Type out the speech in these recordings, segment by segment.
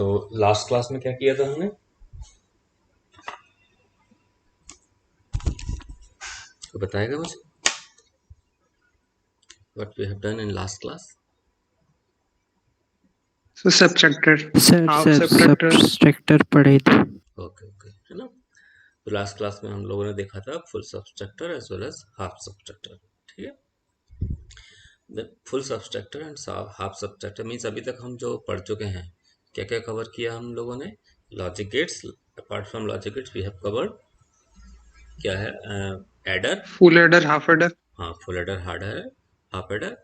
तो last class में क्या किया था हमने? तो बताएगा मुझे what we have done in last class? So subtractor, sir half sir subtractor. Subtractor पढ़े थे। ओके ओके, है ना। तो लास्ट क्लास में हम लोगों ने देखा था full subtractor as well as half subtractor, ठीक है। Full subtractor and half subtractor means अभी तक हम जो पढ़ चुके हैं, क्या क्या कवर किया हम लोगों ने? Logic gates, apart from logic gates we have covered क्या है, adder, Full adder, half adder. हाँ फुल एडर, हार्ड है, half adder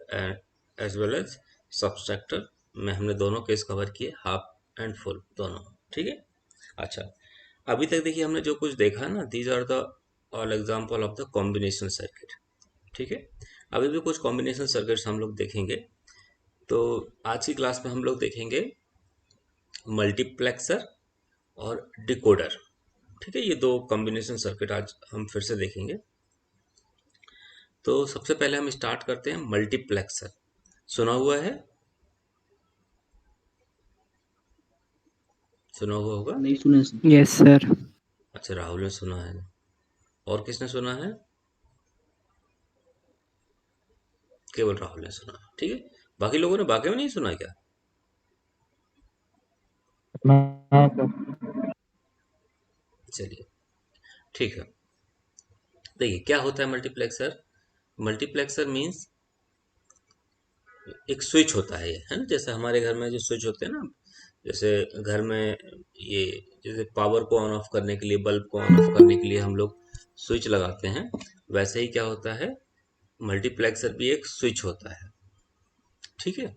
as well as subtractor में हमने दोनों केस कवर किए, हाफ एंड फुल दोनों, ठीक है। अच्छा, अभी तक देखिए हमने जो कुछ देखा ना, these are the all example of the combination circuit, ठीक है। अभी भी कुछ कॉम्बिनेशन सर्किट्स हम लोग देखेंगे। तो आज की क्लास में हम लोग देखेंगे मल्टीप्लेक्सर और डिकोडर, ठीक है। ये दो कॉम्बिनेशन सर्किट आज हम फिर से देखेंगे। तो सबसे पहले हम स्टार्ट करते हैं मल्टीप्लेक्सर। सुना हुआ है? सुना हुआ होगा? नहीं सुने सर। Yes sir. अच्छा, राहुल ने सुना है, और किसने सुना है? केवल राहुल ने सुना, ठीक है। बाकी लोगों ने बाकी में नहीं सुना क्या? चलिए ठीक है। देखिए क्या होता है मल्टीप्लेक्सर। मल्टीप्लेक्सर मीन्स एक स्विच होता है ये, है ना। जैसे हमारे घर में जो स्विच होते हैं ना, जैसे घर में ये, जैसे पावर को ऑन ऑफ करने के लिए, बल्ब को ऑन ऑफ करने के लिए हम लोग स्विच लगाते हैं, वैसे ही क्या होता है, मल्टीप्लेक्सर भी एक स्विच होता है, ठीक है।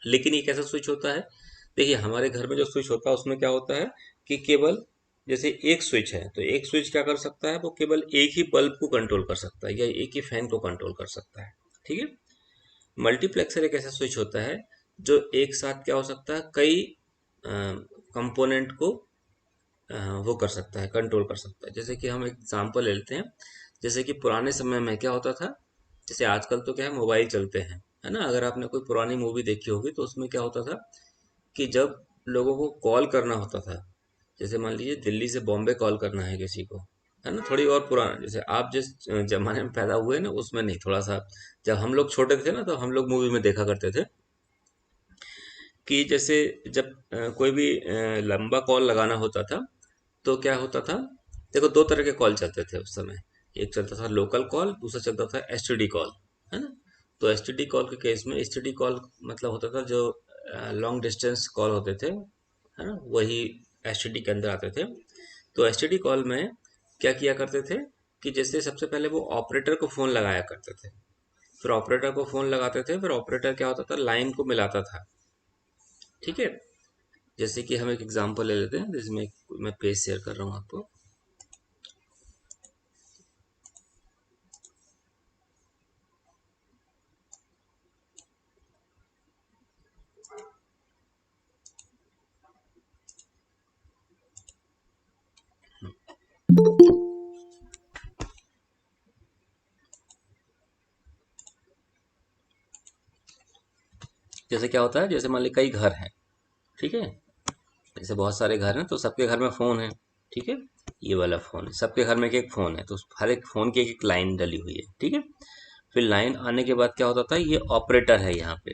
लेकिन ये कैसा स्विच होता है? देखिए हमारे घर में जो स्विच होता है उसमें क्या होता है कि केवल जैसे एक स्विच है, तो एक स्विच क्या कर सकता है, वो केवल एक ही बल्ब को कंट्रोल कर सकता है या एक ही फैन को कंट्रोल कर सकता है, ठीक है। मल्टीप्लेक्सर एक ऐसा स्विच होता है जो एक साथ क्या हो सकता है, कई कंपोनेंट को वो कर सकता है, कंट्रोल कर सकता है। जैसे कि हम एक एग्जांपल ले लेते हैं, जैसे कि पुराने समय में क्या होता था, जैसे आजकल तो क्या है, मोबाइल चलते हैं, है ना। अगर आपने कोई पुरानी मूवी देखी होगी तो उसमें क्या होता था कि जब लोगों को कॉल करना होता था, जैसे मान लीजिए दिल्ली से बॉम्बे कॉल करना है किसी को, है ना, थोड़ी और पुराना, जैसे आप जिस जमाने में पैदा हुए ना उसमें नहीं, थोड़ा सा जब हम लोग छोटे थे ना, तो हम लोग मूवी में देखा करते थे कि जैसे जब कोई भी लंबा कॉल लगाना होता था तो क्या होता था, देखो दो तरह के कॉल चलते थे उस समय। एक चलता था लोकल कॉल, दूसरा चलता था एसटीडी कॉल, है ना। तो एसटीडी कॉल के केस में, एसटीडी कॉल मतलब होता था जो लॉन्ग डिस्टेंस कॉल होते थे, है ना, वही एसटीडी के अंदर आते थे। तो एसटीडी कॉल में क्या किया करते थे कि जैसे सबसे पहले वो ऑपरेटर को फ़ोन लगाया करते थे, फिर ऑपरेटर को फ़ोन लगाते थे, फिर ऑपरेटर क्या होता था, लाइन को मिलाता था, ठीक है। जैसे कि हम एक एग्जांपल ले लेते हैं, जिसमें मैं पेज शेयर कर रहा हूँ आपको। जैसे क्या होता है, जैसे मान लीजिए कई घर हैं, ठीक है, जैसे बहुत सारे घर हैं तो सबके घर में फ़ोन है, ठीक है। ये वाला फ़ोन है, सबके घर में एक एक फ़ोन है, तो हर एक फ़ोन की एक एक लाइन डली हुई है, ठीक है। फिर लाइन आने के बाद क्या होता था, ये ऑपरेटर है यहाँ पे।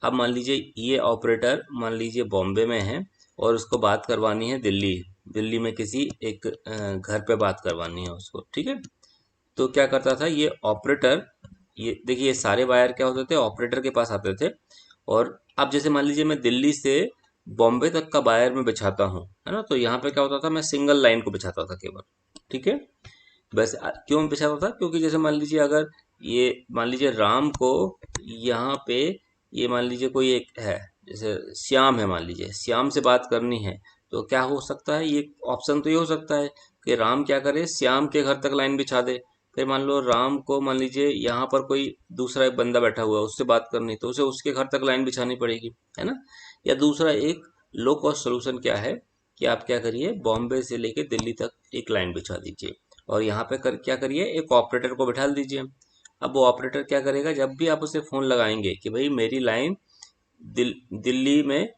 अब मान लीजिए ये ऑपरेटर मान लीजिए बॉम्बे में है और उसको बात करवानी है दिल्ली, दिल्ली में किसी एक घर पे बात करवानी है उसको, ठीक है। तो क्या करता था ये ऑपरेटर, ये देखिए ये सारे वायर क्या होते थे, ऑपरेटर के पास आते थे। और अब जैसे मान लीजिए मैं दिल्ली से बॉम्बे तक का वायर में बिछाता हूँ, है ना, तो यहाँ पे क्या होता था, मैं सिंगल लाइन को बिछाता था केवल, ठीक है। वैसे क्यों बिछाता था, क्योंकि जैसे मान लीजिए अगर ये मान लीजिए राम को यहाँ पे, ये मान लीजिए कोई एक है, जैसे श्याम है, मान लीजिए श्याम से बात करनी है, तो क्या हो सकता है, ये ऑप्शन तो ये हो सकता है कि राम क्या करे, श्याम के घर तक लाइन बिछा दे। फिर मान लो राम को मान लीजिए यहाँ पर कोई दूसरा एक बंदा बैठा हुआ है, उससे बात करनी, तो उसे उसके घर तक लाइन बिछानी पड़ेगी, है ना। या दूसरा एक लो कॉस्ट सोल्यूशन क्या है कि आप क्या करिए, बॉम्बे से लेके दिल्ली तक एक लाइन बिछा दीजिए और यहाँ पे क्या करिए, एक ऑपरेटर को बैठा दीजिए। अब वो ऑपरेटर क्या करेगा, जब भी आप उसे फ़ोन लगाएंगे कि भाई मेरी लाइन दिल्ली में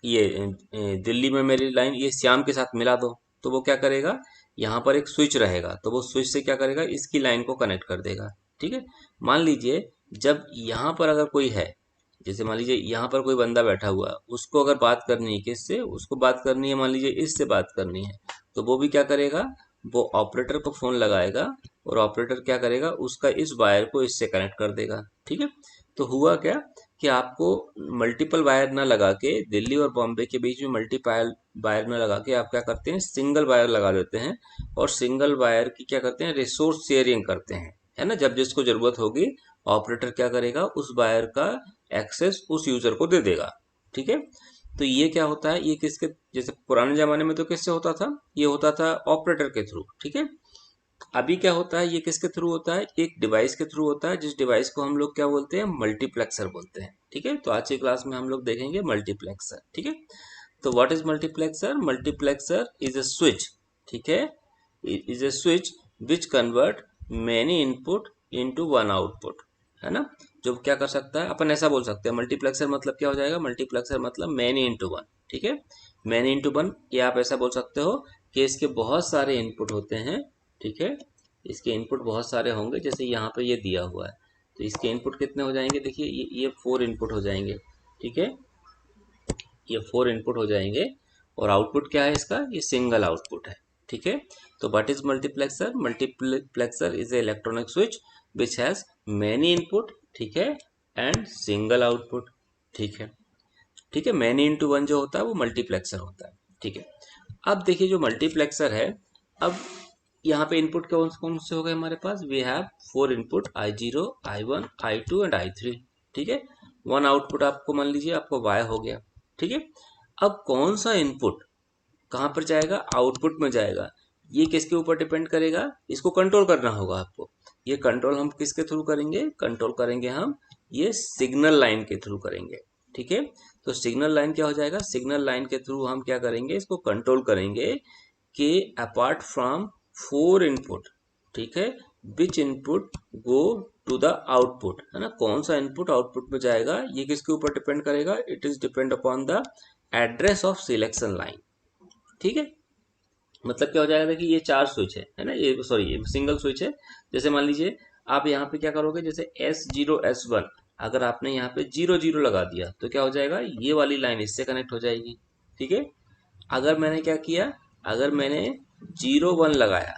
दिल्ली में मेरी लाइन ये श्याम के साथ मिला दो, तो वो क्या करेगा, यहाँ पर एक स्विच रहेगा, तो वो स्विच से क्या करेगा, इसकी लाइन को कनेक्ट कर देगा। ठीक है। मान लीजिए जब यहाँ पर अगर कोई है, जैसे मान लीजिए यहाँ पर कोई बंदा बैठा हुआ है, उसको अगर बात करनी है किससे, उसको बात करनी है मान लीजिए इससे बात करनी है, तो वो भी क्या करेगा, वो ऑपरेटर को फोन लगाएगा और ऑपरेटर क्या करेगा, उसका इस वायर को इससे कनेक्ट कर देगा। ठीक है। तो हुआ क्या कि आपको मल्टीपल वायर ना लगा के, दिल्ली और बॉम्बे के बीच में मल्टीपल वायर ना लगा के आप क्या करते हैं, सिंगल वायर लगा देते हैं, और सिंगल वायर की क्या करते हैं, रिसोर्स शेयरिंग करते हैं, है ना। जब जिसको जरूरत होगी ऑपरेटर क्या करेगा, उस वायर का एक्सेस उस यूजर को दे देगा। ठीक है। तो ये क्या होता है, ये किसके, जैसे पुराने जमाने में तो किससे होता था, ये होता था ऑपरेटर के थ्रू। ठीक है। अभी क्या होता है, ये किसके थ्रू होता है, एक डिवाइस के थ्रू होता है, जिस डिवाइस को हम लोग क्या बोलते हैं, मल्टीप्लेक्सर बोलते हैं। ठीक है। तो आज की क्लास में हम लोग देखेंगे मल्टीप्लेक्सर। ठीक है। तो what is multiplexer, multiplexer is a switch, ठीक है, is a switch which convert many input into one output, है ना। जो क्या कर सकता है, अपन ऐसा बोल सकते हैं, मल्टीप्लेक्सर मतलब क्या हो जाएगा, मल्टीप्लेक्सर मतलब मैनी इंटू वन। ठीक है। मैनी इंटू वन, ये आप ऐसा बोल सकते हो कि इसके बहुत सारे इनपुट होते हैं। ठीक है। इसके इनपुट बहुत सारे होंगे, जैसे यहाँ पे ये दिया हुआ है, तो इसके इनपुट कितने हो जाएंगे, देखिए ये 4 इनपुट हो जाएंगे। ठीक है। ये 4 इनपुट हो जाएंगे, और आउटपुट क्या है इसका, ये सिंगल आउटपुट है। ठीक है। तो what is multiplexer, multiplexer is a electronic switch which has many input, ठीक है, एंड सिंगल आउटपुट। ठीक है। ठीक है। मैनी इंटू वन जो होता है वो मल्टीप्लेक्सर होता है। ठीक है। अब देखिए जो मल्टीप्लेक्सर है, अब यहाँ पे इनपुट कौन कौन से हो गए हमारे पास, we have 4 input, I0, I1, I2 and I3। ठीक है। वन आउटपुट आपको मान लीजिए आपको Y हो गया। ठीक है। अब कौन सा इनपुट कहाँ पर जाएगा, आउटपुट में जाएगा, ये किसके ऊपर डिपेंड करेगा, इसको कंट्रोल करना होगा आपको। ये कंट्रोल हम किसके थ्रू करेंगे, कंट्रोल करेंगे हम ये सिग्नल लाइन के थ्रू करेंगे। ठीक है। तो सिग्नल लाइन क्या हो जाएगा, सिग्नल लाइन के थ्रू हम क्या करेंगे, इसको कंट्रोल करेंगे कि अपार्ट फ्रॉम 4 इनपुट, ठीक है, which input go to the output, है ना, कौन सा इनपुट आउटपुट में जाएगा, ये किसके ऊपर डिपेंड करेगा, it is depend upon the address of selection line. ठीक है। मतलब क्या हो जाएगा, देखिए ये 4 स्विच है ना, ये सॉरी ये सिंगल स्विच है। जैसे मान लीजिए आप यहाँ पे क्या करोगे, जैसे S0 S1, अगर आपने यहाँ पे 0 0 लगा दिया तो क्या हो जाएगा, ये वाली लाइन इससे कनेक्ट हो जाएगी। ठीक है। अगर मैंने क्या किया, अगर मैंने 0 1 लगाया,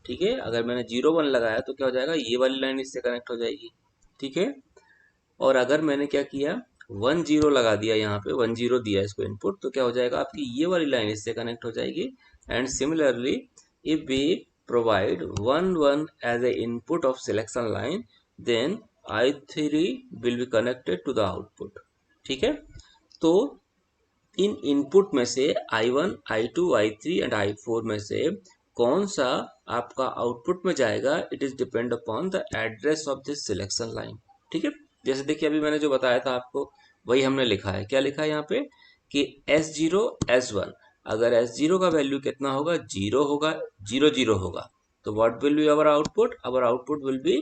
ठीक है, अगर मैंने 0 1 लगाया तो क्या हो जाएगा, ये वाली लाइन इससे कनेक्ट हो जाएगी। ठीक है। और अगर मैंने क्या किया, 1 0 लगा दिया, यहाँ पे 1 0 दिया इसको इनपुट, तो क्या हो जाएगा, आपकी ये वाली लाइन इससे कनेक्ट हो जाएगी। And similarly if we provide 1 1 as a input of selection line, then I3 will be connected to the output. ठीक है। तो इन इनपुट में से I1, I2, I3 and I4 में से कौन सा आपका आउटपुट में जाएगा, it is depend upon the address of this selection line. ठीक है। जैसे देखिए अभी मैंने जो बताया था आपको, वही हमने लिखा है, क्या लिखा है यहाँ पे कि S0 S1, अगर S0 का वैल्यू कितना होगा, 0 होगा, 0 0 होगा, तो what will be our output, our output will be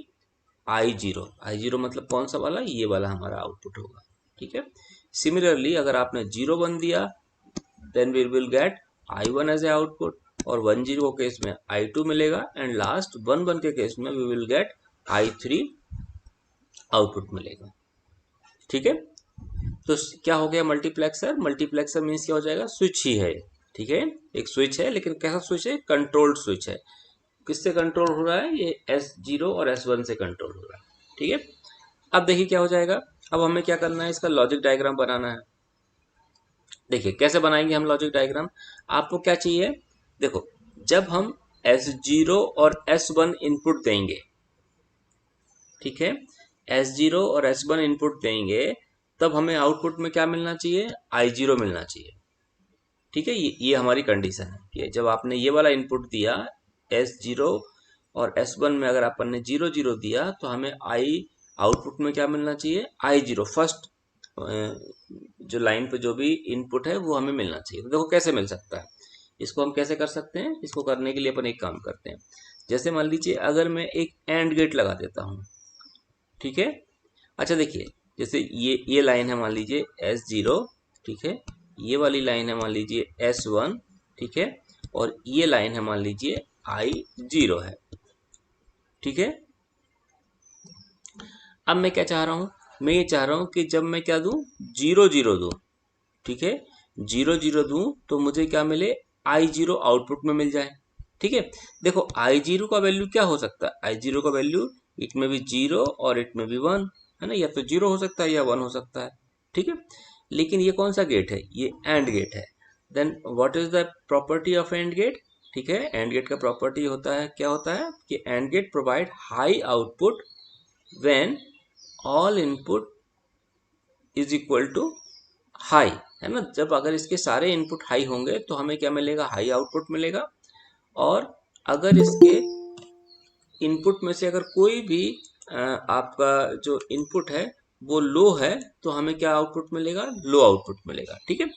I0। I0 मतलब कौन सा वाला, ये वाला हमारा आउटपुट होगा। ठीक है। सिमिलरली अगर आपने 0 1 दिया, then we will get I1 as a output, और 1 0 केस में I2 मिलेगा, एंड लास्ट 1 1 के केस में we will gate I3 output मिलेगा। ठीक है। तो क्या हो गया मल्टीप्लेक्सर, मल्टीप्लेक्सर मीन्स क्या हो जाएगा, स्विच ही है। ठीक है। एक स्विच है, लेकिन कैसा स्विच है, कंट्रोल्ड स्विच है। किससे कंट्रोल हो रहा है, ये S0 और S1 से कंट्रोल हो रहा है। ठीक है। अब देखिए क्या हो जाएगा, अब हमें क्या करना है, इसका लॉजिक डायग्राम बनाना है। देखिए कैसे बनाएंगे हम लॉजिक डायग्राम, आपको क्या चाहिए, देखो जब हम S0 और S1 इनपुट देंगे, ठीक है, S0 और S1 इनपुट देंगे, तब हमें आउटपुट में क्या मिलना चाहिए, I0 मिलना चाहिए। ठीक है। ये हमारी कंडीशन है कि जब आपने ये वाला इनपुट दिया S0 और S1 में, अगर अपन ने 0 0 दिया, तो हमें आउटपुट में क्या मिलना चाहिए, I0 फर्स्ट जो लाइन पे जो भी इनपुट है वो हमें मिलना चाहिए। तो देखो कैसे मिल सकता है, इसको हम कैसे कर सकते हैं, इसको करने के लिए अपन एक काम करते हैं। जैसे मान लीजिए अगर मैं एक एंड गेट लगा देता हूँ, ठीक है। अच्छा देखिए, जैसे ये लाइन है मान लीजिए S0, ठीक है, ये वाली लाइन है मान लीजिए S1, ठीक है, और ये लाइन है मान लीजिए I0 है, ठीक है। अब मैं क्या चाह रहा हूँ, मैं ये चाह रहा हूँ कि जब मैं क्या दूँ, 0 0 दूँ, ठीक है, 0 0 दूँ तो मुझे क्या मिले, I0 आउटपुट में मिल जाए, ठीक है। देखो I0 का वैल्यू क्या हो सकता है, I0 का वैल्यू इट में भी 0 और इट में भी 1 है ना, या तो 0 हो सकता है या 1 हो सकता है, ठीक है। लेकिन ये कौन सा गेट है, ये एंड गेट है। Then what is the property of AND gate, ठीक है, एंड गेट का प्रॉपर्टी होता है, क्या होता है कि AND gate provide high output when all input is equal to high, है ना। जब अगर इसके सारे इनपुट हाई होंगे तो हमें क्या मिलेगा, हाई आउटपुट मिलेगा। और अगर इसके इनपुट में से अगर कोई भी आपका जो इनपुट है वो लो है तो हमें क्या आउटपुट मिलेगा, लो आउटपुट मिलेगा, ठीक है।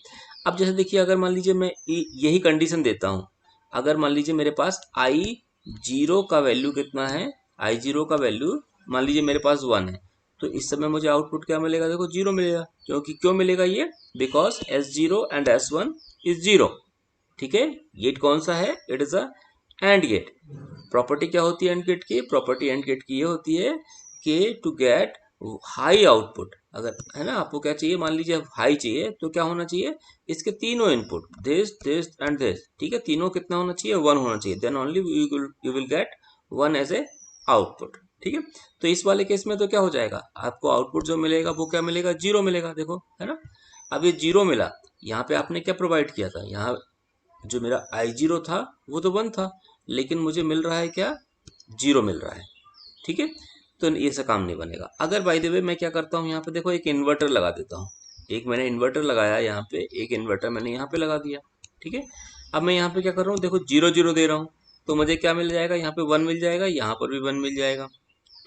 अब जैसे देखिए, अगर मान लीजिए मैं यही कंडीशन देता हूँ, अगर मान लीजिए मेरे पास I0 का वैल्यू कितना है, I0 का वैल्यू मान लीजिए मेरे पास 1 है, तो इस समय मुझे आउटपुट क्या मिलेगा, देखो 0 मिलेगा। क्योंकि क्यों मिलेगा ये, because S0 and S1 is 0, ठीक है। गेट कौन सा है, it is a AND gate. Property क्या होती है एंड गेट की, प्रॉपर्टी एंड गेट की ये होती है कि टू गेट हाई आउटपुट, अगर है ना आपको क्या चाहिए, मान लीजिए हाई चाहिए तो क्या होना चाहिए, इसके तीनों input this this and this, ठीक है, तीनों कितना होना चाहिए, 1 होना चाहिए, then only you will get 1 as a output, ठीक है। तो इस वाले केस में तो क्या हो जाएगा, आपको आउटपुट जो मिलेगा वो क्या मिलेगा, 0 मिलेगा, देखो है ना। अब ये 0 मिला, यहाँ पे आपने क्या प्रोवाइड किया था, यहाँ जो मेरा I0 था वो तो 1 था, लेकिन मुझे मिल रहा है क्या, 0 मिल रहा है, ठीक है। तो ये से काम नहीं बनेगा। अगर बाय द वे मैं क्या करता हूँ, यहाँ पे देखो एक इन्वर्टर लगा देता हूँ, एक मैंने इन्वर्टर लगाया यहाँ पे, एक इन्वर्टर मैंने यहाँ पे लगा दिया, ठीक है। अब मैं यहाँ पे क्या कर रहा हूँ, देखो 0 0 दे रहा हूँ, तो मुझे क्या मिल जाएगा, यहाँ पे 1 मिल जाएगा, यहाँ पर भी 1 मिल जाएगा,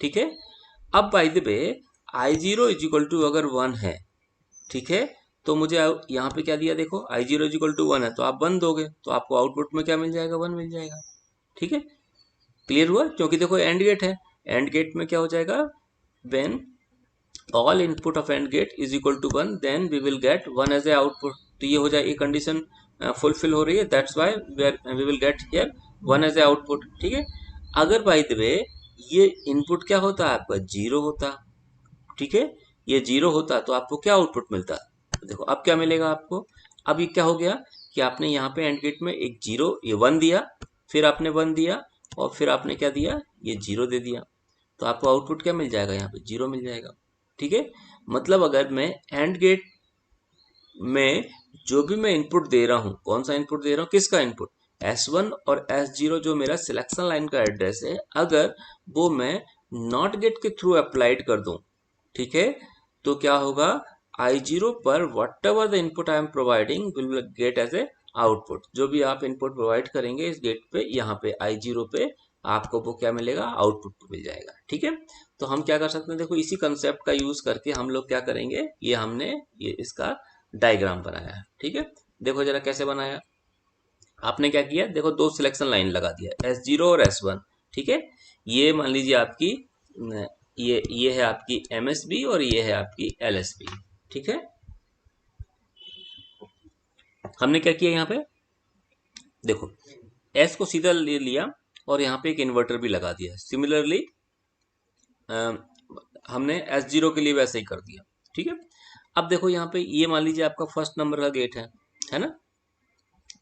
ठीक है। अब by the way I0 is equal to अगर 1 है, ठीक है, तो मुझे यहाँ पे क्या दिया, देखो I0 इज इक्वल टू 1 है, तो आप 1 दोगे तो आपको आउटपुट में क्या मिल जाएगा, 1 मिल जाएगा, ठीक है। क्लियर हुआ, क्योंकि देखो एंड गेट है, एंड गेट में क्या हो जाएगा, when all input of AND gate is equal to 1 then we will get 1 as a output, तो ये हो जाए, ये कंडीशन फुलफिल हो रही है, that's why we will get here 1 as a output, ठीक है। अगर बाय द वे ये इनपुट क्या होता है आपका, 0 होता, ठीक है, ये 0 होता तो आपको क्या आउटपुट मिलता, देखो अब क्या मिलेगा आपको। अब ये क्या हो गया कि आपने यहाँ पे एंड गेट में एक 0 ये 1 दिया, फिर आपने 1 दिया, और फिर आपने क्या दिया, ये 0 दे दिया, तो आपको आउटपुट क्या मिल जाएगा, यहाँ पे 0 मिल जाएगा, ठीक है। मतलब अगर मैं एंड गेट में जो भी मैं इनपुट दे रहा हूँ, कौन सा इनपुट दे रहा हूँ, किसका इनपुट, S1 और S0 जो मेरा सिलेक्शन लाइन का एड्रेस है, अगर वो मैं नॉट गेट के थ्रू अप्लाइड कर दूं, ठीक है, तो क्या होगा, I0 पर whatever the input I am providing will get as a output, जो भी आप इनपुट प्रोवाइड करेंगे इस गेट पे, यहाँ पे I0 पे आपको वो क्या मिलेगा, आउटपुट मिल जाएगा, ठीक है। तो हम क्या कर सकते हैं, देखो इसी कंसेप्ट का यूज करके हम लोग क्या करेंगे, ये हमने ये इसका डायग्राम बनाया है, ठीक है। देखो जरा कैसे बनाया, आपने क्या किया, देखो दो सिलेक्शन लाइन लगा दिया, S0 और S1, ठीक है। ये मान लीजिए आपकी ये है आपकी MSB और ये है आपकी LSB, ठीक है। हमने क्या किया यहाँ पे, देखो S को सीधा ले लिया और यहाँ पे एक इन्वर्टर भी लगा दिया, सिमिलरली हमने S0 के लिए वैसे ही कर दिया, ठीक है। अब देखो यहाँ पे ये मान लीजिए आपका फर्स्ट नंबर का गेट है ना,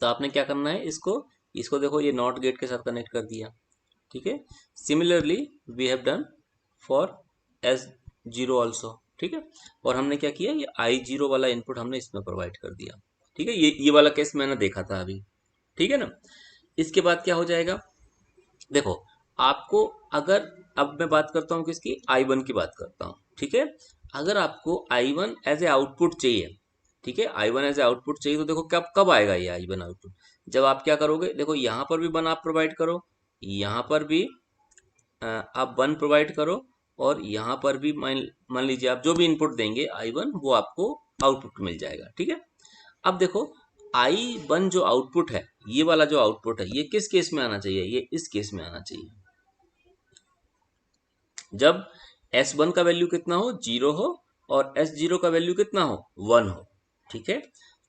तो आपने क्या करना है, इसको इसको देखो ये नॉट गेट के साथ कनेक्ट कर दिया, ठीक है। Similarly we have done for S0 also, ठीक है। और हमने क्या किया, ये I0 वाला इनपुट हमने इसमें प्रोवाइड कर दिया, ठीक है। ये वाला केस मैंने देखा था अभी, ठीक है ना। इसके बाद क्या हो जाएगा, देखो आपको अगर, अब मैं बात करता हूँ किसकी, I1 की बात करता हूँ, ठीक है। अगर आपको I1 एज ए आउटपुट चाहिए, ठीक है, I1 एज ए आउटपुट चाहिए, तो देखो कब कब आएगा ये I1 आउटपुट, जब आप क्या करोगे, देखो यहाँ पर भी 1 आप प्रोवाइड करो, यहाँ पर भी आप 1 प्रोवाइड करो, और यहाँ पर भी मान लीजिए आप जो भी इनपुट देंगे I1 वो आपको आउटपुट मिल जाएगा, ठीक है। अब देखो I1 जो आउटपुट है, ये वाला जो आउटपुट है, ये किस केस में आना चाहिए, ये इस केस में आना चाहिए, जब S1 का वैल्यू कितना हो, 0 हो, और S0 का वैल्यू कितना हो, 1 हो, ठीक है।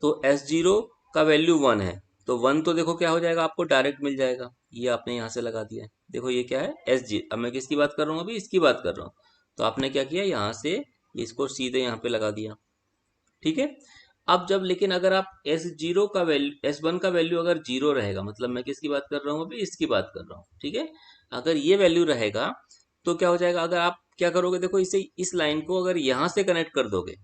तो S0 का वैल्यू 1 है, तो 1 तो देखो क्या हो जाएगा, आपको डायरेक्ट मिल जाएगा, ये आपने यहाँ से लगा दिया है। देखो ये क्या है, S0। अब मैं किसकी बात कर रहा हूँ, अभी इसकी बात कर रहा हूँ। तो आपने क्या किया, यहाँ से इसको सीधे यहाँ पे लगा दिया, ठीक है। अब जब, लेकिन अगर आप S0 का वैल्यू, S1 का वैल्यू अगर जीरो रहेगा, मतलब मैं किसकी बात कर रहा हूँ अभी, इसकी बात कर रहा हूँ, ठीक है। अगर ये वैल्यू रहेगा तो क्या हो जाएगा, अगर आप क्या करोगे, देखो इसे, इस लाइन को अगर यहाँ से कनेक्ट कर दोगे,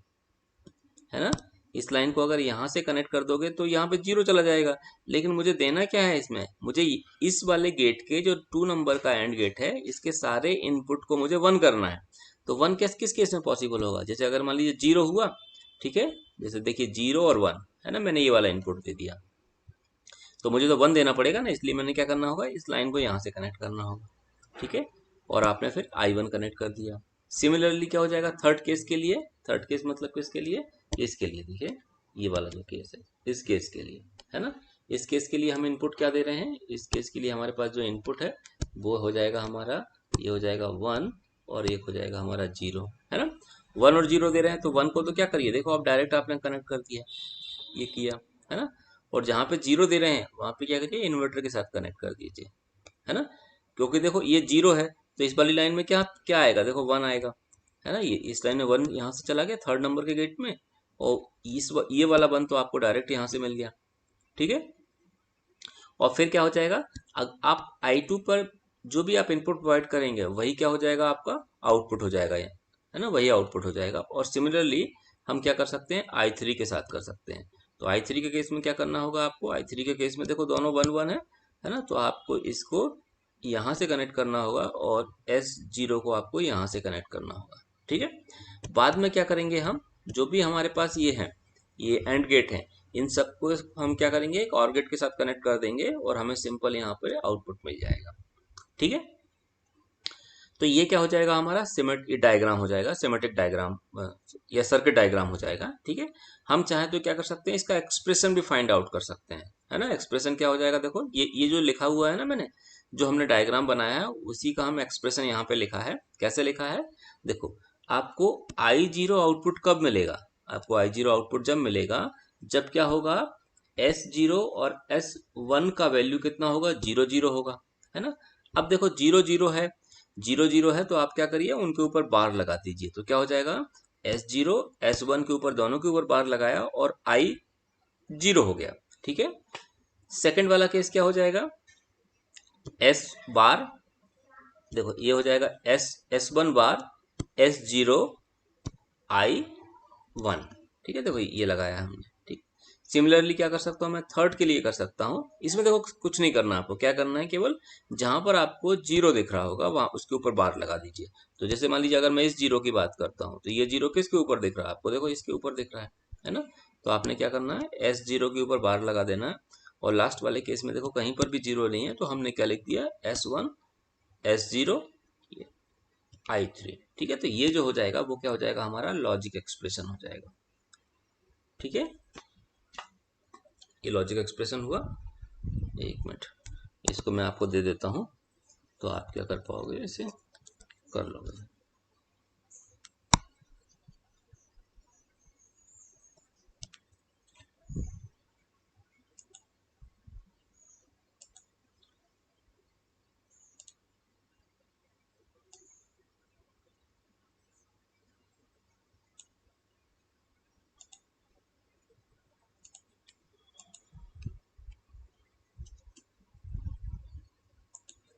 है ना, इस लाइन को अगर यहाँ से कनेक्ट कर दोगे तो यहाँ पे जीरो चला जाएगा। लेकिन मुझे देना क्या है इसमें, मुझे इस वाले गेट के जो 2 नंबर का एंड गेट है, इसके सारे इनपुट को मुझे 1 करना है। तो 1 किस केस में पॉसिबल होगा, जैसे अगर मान लीजिए जीरो हुआ, ठीक है, जैसे देखिए 0 और 1 है ना, मैंने ये वाला इनपुट दे दिया, तो मुझे तो 1 देना पड़ेगा ना, इसलिए मैंने क्या करना होगा, इस लाइन को यहाँ से कनेक्ट करना होगा, ठीक है। और आपने फिर I1 कनेक्ट कर दिया। सिमिलरली क्या हो जाएगा थर्ड केस के लिए, थर्ड केस मतलब किसके लिए, इसके लिए, देखिए ये वाला जो केस है, इस केस के लिए, है ना। इस केस के लिए हम इनपुट क्या दे रहे हैं, इस केस के लिए हमारे पास जो इनपुट है वो हो जाएगा हमारा, ये हो जाएगा 1 और एक हो जाएगा हमारा 0, है ना। 1 और 0 दे रहे हैं, तो 1 को तो क्या करिए, देखो आप डायरेक्ट आपने कनेक्ट कर दिया, ये किया, है ना। और जहाँ पे 0 दे रहे हैं वहाँ पे क्या करिए, इन्वर्टर के साथ कनेक्ट कर दीजिए, है ना। क्योंकि देखो ये 0 है, तो इस वाली लाइन में क्या क्या आएगा, देखो 1 आएगा, है ना। ये इस लाइन में 1 यहाँ से चला गया थर्ड नंबर के गेट में, और ये वाला 1 तो आपको डायरेक्ट यहाँ से मिल गया, ठीक है। और फिर क्या हो जाएगा, आप I2 पर जो भी आप इनपुट प्रोवाइड करेंगे वही क्या हो जाएगा, आपका आउटपुट हो जाएगा, ये है ना, वही आउटपुट हो जाएगा। और सिमिलरली हम क्या कर सकते हैं, I3 के साथ कर सकते हैं। तो I3 के केस में क्या करना होगा आपको, I3 के केस में देखो दोनों 1 1 है ना, तो आपको इसको यहाँ से कनेक्ट करना होगा और S0 को आपको यहाँ से कनेक्ट करना होगा, ठीक है। बाद में क्या करेंगे हम, जो भी हमारे पास ये है, ये एंड गेट है, इन सबको हम क्या करेंगे, एक और गेट के साथ कनेक्ट कर देंगे और हमें सिंपल यहाँ पर आउटपुट मिल जाएगा, ठीक है। तो ये क्या हो जाएगा, हमारा सिमेट्रिक डायग्राम हो जाएगा, सिमेट्रिक डायग्राम या सर्किट डायग्राम हो जाएगा, ठीक है। हम चाहें तो क्या कर सकते हैं, इसका एक्सप्रेशन भी फाइंड आउट कर सकते हैं, है ना। एक्सप्रेशन क्या हो जाएगा, देखो ये जो लिखा हुआ है ना, मैंने जो हमने डायग्राम बनाया है उसी का हम एक्सप्रेशन यहाँ पे लिखा है। कैसे लिखा है, देखो आपको I0 आउटपुट कब मिलेगा, आपको I0 आउटपुट जब मिलेगा, जब क्या होगा, S0 और S1 का वैल्यू कितना होगा, 0 0 होगा, है ना। अब देखो 0 0 है, 0 0 है, तो आप क्या करिए, उनके ऊपर बार लगा दीजिए, तो क्या हो जाएगा, S0 S1 के ऊपर, दोनों के ऊपर बार लगाया और I0 हो गया, ठीक है। सेकंड वाला केस क्या हो जाएगा, S बार, देखो ये हो जाएगा S1 बार S0 I1, ठीक है, देखो ये लगाया हमने, ठीक। सिमिलरली क्या कर सकता हूँ मैं, थर्ड के लिए कर सकता हूँ। इसमें देखो कुछ नहीं करना, आपको क्या करना है, केवल जहां पर आपको 0 दिख रहा होगा वहां उसके ऊपर बार लगा दीजिए। तो जैसे मान लीजिए अगर मैं इस 0 की बात करता हूँ, तो ये 0 किसके ऊपर दिख रहा है आपको, देखो इसके ऊपर दिख रहा है ना। तो आपने क्या करना है, S0 के ऊपर बार लगा देना है। और लास्ट वाले केस में देखो कहीं पर भी 0 नहीं है, तो हमने क्या लिख दिया, S1 S0 I3, ठीक है। तो ये जो हो जाएगा वो क्या हो जाएगा, हमारा लॉजिक एक्सप्रेशन हो जाएगा, ठीक है। ये लॉजिक एक्सप्रेशन हुआ। एक मिनट, इसको मैं आपको दे देता हूँ, तो आप क्या कर पाओगे, इसे कर लोगे।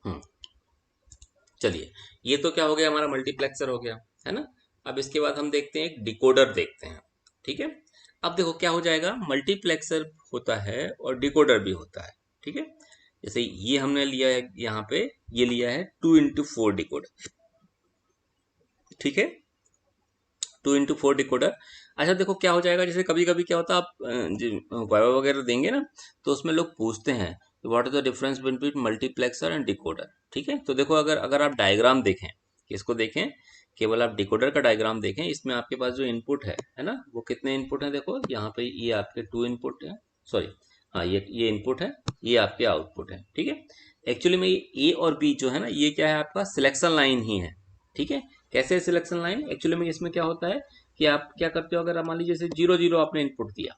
हम्म, चलिए, ये तो क्या हो गया, हमारा मल्टीप्लेक्सर हो गया, है ना। अब इसके बाद हम देखते हैं एक डिकोडर देखते हैं, ठीक है। अब देखो क्या हो जाएगा, मल्टीप्लेक्सर होता है और डिकोडर भी होता है, ठीक है। जैसे ये हमने लिया है यहाँ पे, ये लिया है 2x4 डिकोडर, ठीक है, 2x4 डिकोडर। अच्छा देखो क्या हो जाएगा, जैसे कभी कभी क्या होता है, आप वाइवा वगैरह देंगे ना, तो उसमें लोग पूछते हैं what is the difference between multiplexer and decoder, ठीक है। तो देखो अगर अगर आप डायग्राम देखें, किसको देखें, केवल आप डिकोडर का डायग्राम देखें, इसमें आपके पास जो इनपुट है ना, वो कितने इनपुट है, देखो यहाँ पे ये आपके 2 इनपुट है, सॉरी, हाँ ये इनपुट है, ये आपके आउटपुट है, ठीक है। एक्चुअली में ए और बी जो है ना, ये क्या है, आपका सिलेक्शन लाइन ही है, ठीक है। कैसे सिलेक्शन लाइन, एक्चुअली में इसमें क्या होता है कि आप क्या करते हो, अगर मान लीजिए जैसे 0 0 आपने इनपुट दिया,